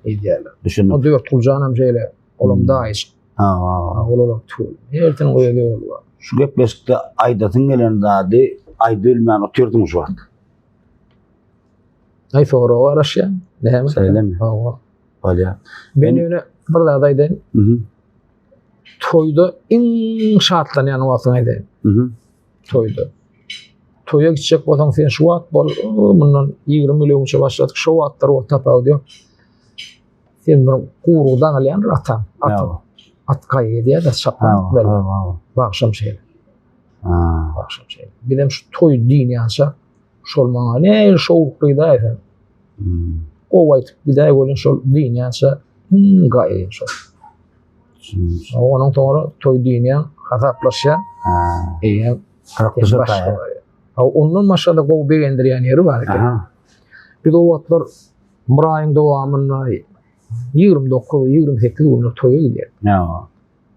edýärler. Düşündüm. O dört kuljanam şeýle olam daýyş. Ha. Olarak tuğul. Erten oýaly bolýar. Şu gepleşikde aýdatyn gelen zady aýdy bilmän otyrdyň şu wagt. Ay sonra o araşya. Näme? Söylemi. Ha. Bolýar. Ben ýöne bir dağda aýdym. Toyda iň şatlanýan wagtyň aýdym. Toyda. Toya gitjek bolsaň sen şu wagt bol, mundan 20 milionça başladyk. Şu wagtlar o tapaw diýip. Sen bir gurudan alýan atam. At kaýy diýär da şaplan bel. Bagşam şeýle. Bagşam şeýle. Bilem şu toy dini ýança şol maňa ne şowukly da ýa. O wagt bir daý bolan şol dini ýança gaýy şol. Onuň toňra toy dini ýan hasaplaşýan. Eýer Karakter taýýar. Ondan maşada gowy begendirýän ýeri bar eken. Aha. Biz o wagtlar bir aýyň dowamyna 29-28 günlük toýa gidýär. Ya.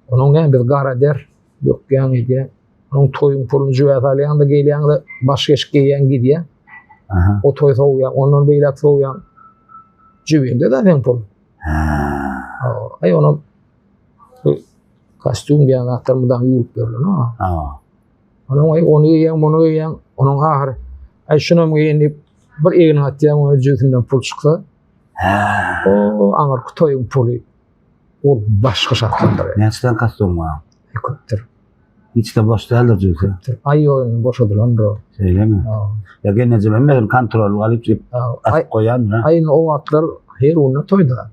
Onun gen bir gara der, ýokýan edýär. Onun toýun pulunu jüwet alýan da gelýän da baş geçik gelýän gidýär. Aha. O toy soğuyan, onun beylak soğuyan cüvende de ben pul. Ay onu kostüm diyen aktarmadan yiyip verdi. Ha. Onun ay onu yiyen, bunu yiyen, onun ahır. Ay şuna mı yiyip bir evin hatya onu cüvetinden pul çıksa. O anır toyun pulu. O başka şartlandır. Ne açıdan kostüm var? Köptür. Hiç de boş değildir çünkü. Ay oyun boşadır lan da. Öyle mi? Ya gene cebimden kontrol alıp at koyan mı? Ayın o atlar her onu toyda.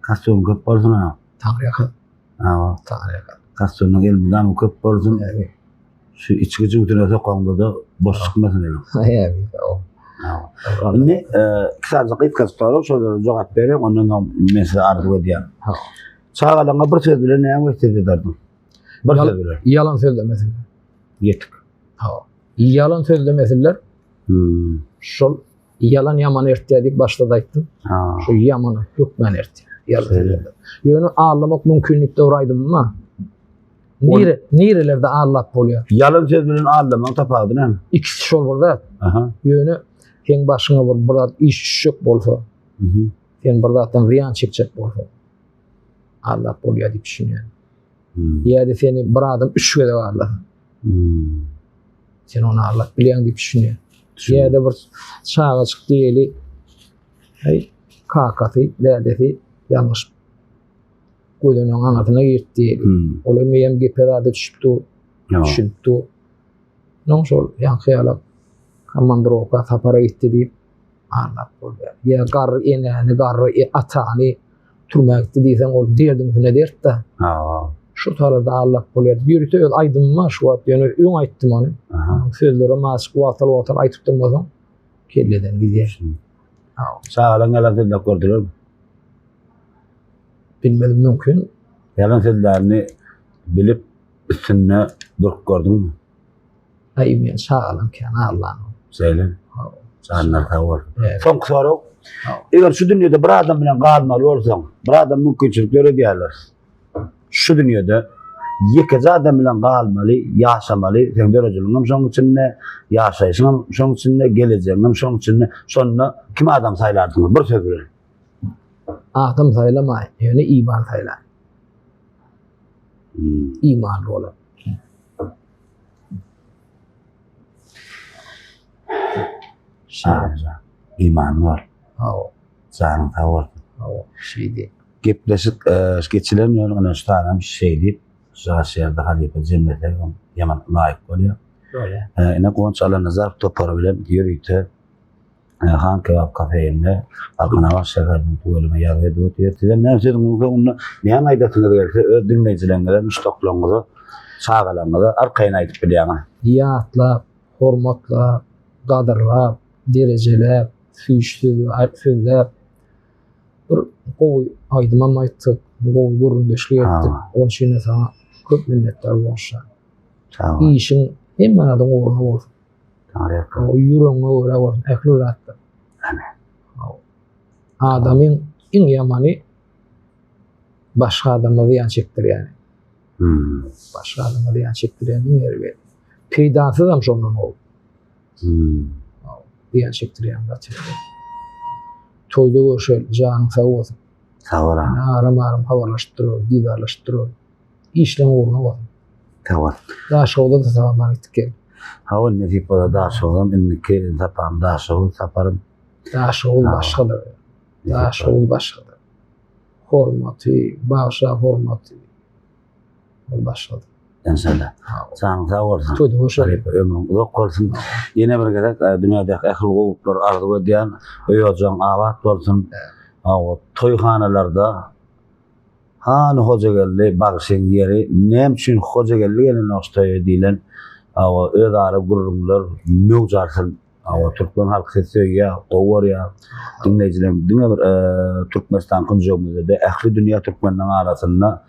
Kostüm köp olsun ha. Tanrı'ya kadar. Ha. Tanrı'ya kadar. Kostümün elbinden köp olsun. Evet. Şu içki cüvdüne sokağında da boş çıkmasın dedim. Evet. Ne kısaca kıt soru cevap vereyim ondan mesela arzu ediyorum. Çağalanga bir söz bile neye gösterdi derdim. Bir söz bile. Yalan söz demesinler. Yetik. Yalan söz demesinler. Şol yalan yaman ertiydik başta da aytdım. Şu yamanı hükmen ertiy. Yalan söz. Yönü ağırlamak mümkünlükte oraydım ama nerelerde ağırlap oluyor? Yalan söz bile ağırlamak tapadı ne? İkisi şol burada. Yönü sen başına vur burada iş yok bolsa. Sen buradan riyan çekecek bolsa. Allah oluyor diye düşünüyorum. Ya da seni bir adam 3 kere Allah. Sen onu Allah biliyorsun diye düşünüyorum. Ya da bir çağa çık diyeli kakatı, derdeti yanlış koyduğunun anlatına gitti. Olamayayım gepelerde düşüptü. Non sol yankıyalak kamandıroka tapara gitti deyip Allah oluyor. Ya garı eneni, garı atağını turmaya gitti deysen o derdim hüne dert de. Şu tarafda Allah oluyor. Bir de aydın var şu at. Yani ön ayttım onu. Sözleri masık vatal aytıp durmadan kelleden gidiyor. Sağlan yalan sözler gördüler mi? Bilmedim mümkün. Yalan sözlerini bilip üstüne durup gördün mü? Aymen sağlam ki Allah'ın. Söyle. Sağlar tavır. Son soru. Eğer şu dünyada bir adam bilen kalmalı olsan, bir adam mümkünçülükleri diyorlar. Şu dünyada yekece adam bilen kalmalı, yaşamalı, sen dereceliğin şunun içinde, yaşayışın şunun içinde, geleceğin şunun içinde, sonra kim adam saylardın? Bir söz verin. Adam sayılamayın, yani iman sayılayın. İmanlı olan. İman var. Canın tavır. Şeydi. Gepleşik geçilen yolun üstüne bir şey deyip şahsiyerde halife cennete yaman layık oluyor. Öyle. Yine konuşalar nazar toparlayabilen yürüyte Han Kebap kafeyinde akına var şekerin tuğuluma yarı ediyor. Sizden ne yapsaydın onu neyen aydatınız gelirse dinleyicilerine müştaklanınızı sağalanınızı arkayına aytıp biliyana. Yatla, hormatla, kadırla, dereceler, sözler, bir koy aydıma ayttık, koy gurundeşli ettik. Onun için sana köp minnetler olsa. İyi işin hemen adam uğruna olsun. O yüreğine uğruna olsun, ekli uğrattı. Adamın en yamanı başka adamla ziyan çektir yani. Başka adamla ziyan çektir yani yeri verir. Peydası da mı ondan oldu? Ziyan çektir yani. Toyda görüşelim, canım sağ olsun. Sağ ol. Aram havalaştırıyor, didarlaştırıyor. İşlem uğruna olsun. Tamam. Daha şovda da tamam gittik gel. Hava nesip o da daha şoğlam, inniki sapam daha şoğul saparım. Daha şovul başkadır. Daha şovul başkadır. Hormatı, bağışa hormatı. O başkadır. İnşallah. Sağ sağ olsun. Toyda görüşelim. Ömrün uzak olsun. Yine bir kere dünyadaki ehli oğullar arzu ediyen öyocan avat olsun. O toyxanalarda hani Hocagelli bağışın yeri nem için Hocagelli gelin ostoya dilen o ödara gururlar mevcarsın o Türkmen halk sesi ya doğur ya dinleyicilerim dünya bir Türkmenistan kıncığımızda ehli dünya Türkmenlerin arasında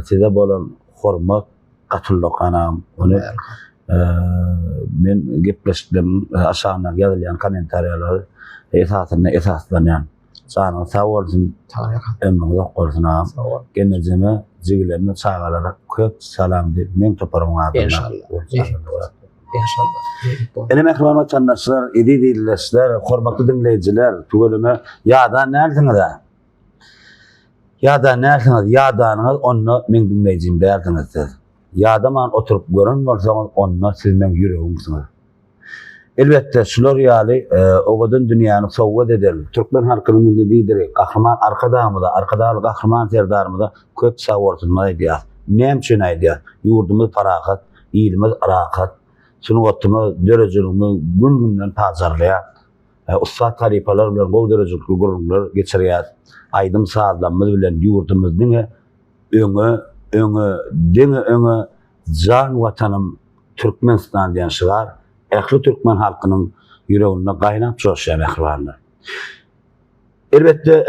size bolan hormat katıllık anam onu Men gepleşdim aşağına yazılan komentaryalar esaslanyan. Sana sağ olsun, Taýak. ömrüňiz okgursun ağam. Sağ ol. Genelzeme jigilerine çağalarak köp salam deyip men toparmyň adına. İnşallah. İnşallah. Ene mehriban vatandaşlar, idi dinleyijiler, hormatly dinleyijiler, tuguluma ýada närsiniz? Ýada närsiniz? Ýadanyňyz onu men dinlejim berdiňiz. Ýadaman oturup gören bolsaňyz onu siz men ýüregiňiz. Elbette şular ýaly owadan dünýäni sowgat eder. Türkmen halkynyň milli lideri, kahraman arkadaly kahraman serdarymyza köp sowgatlar edýär. Näme aýdýar? Ýurdumyz parahat, ilimiz arahat, şunu otuma derejelimi gün-günden pazarlaýar. Usta taripalar bilen gowy derejelikli gurulmalar geçirýär. Aýdym saatlarymyz bilen ýurdumyzyň öňe jan watanym Türkmenistan diýen şygar, ähli Türkmen halkynyň ýüreginde gaýnap joşýan ähwalar. Elbette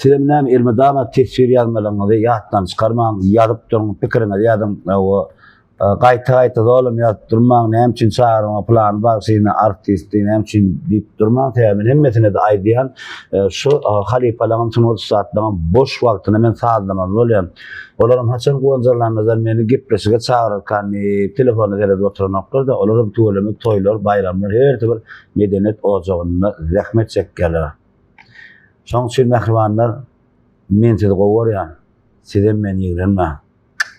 tilemnäme ilmi dama tesir ýazmalaryňyzy ýatdan çykarmaň, ýazyp durmaň pikiriňizi ýazym. Gaýta dolum ýazyp durmaň, näme üçin çağırmaň plan bar şeýle artisti näme üçin diýip durmaň tämin hemmesine de aýdýan şu halifalaryň şunu saatlaryň boş wagtyny men saatlamak bolýan. Olaryň haçan goňjarlaryny meni gepleşige çağırarkan telefona gelip oturanoklar da olaryň töwelemi, toýlar, bayramlar her bir medeniýet ojagyna zähmet çekýärler. Şoň üçin mehribanlar men sizi gowurýan. Sizem meni ýigrenme.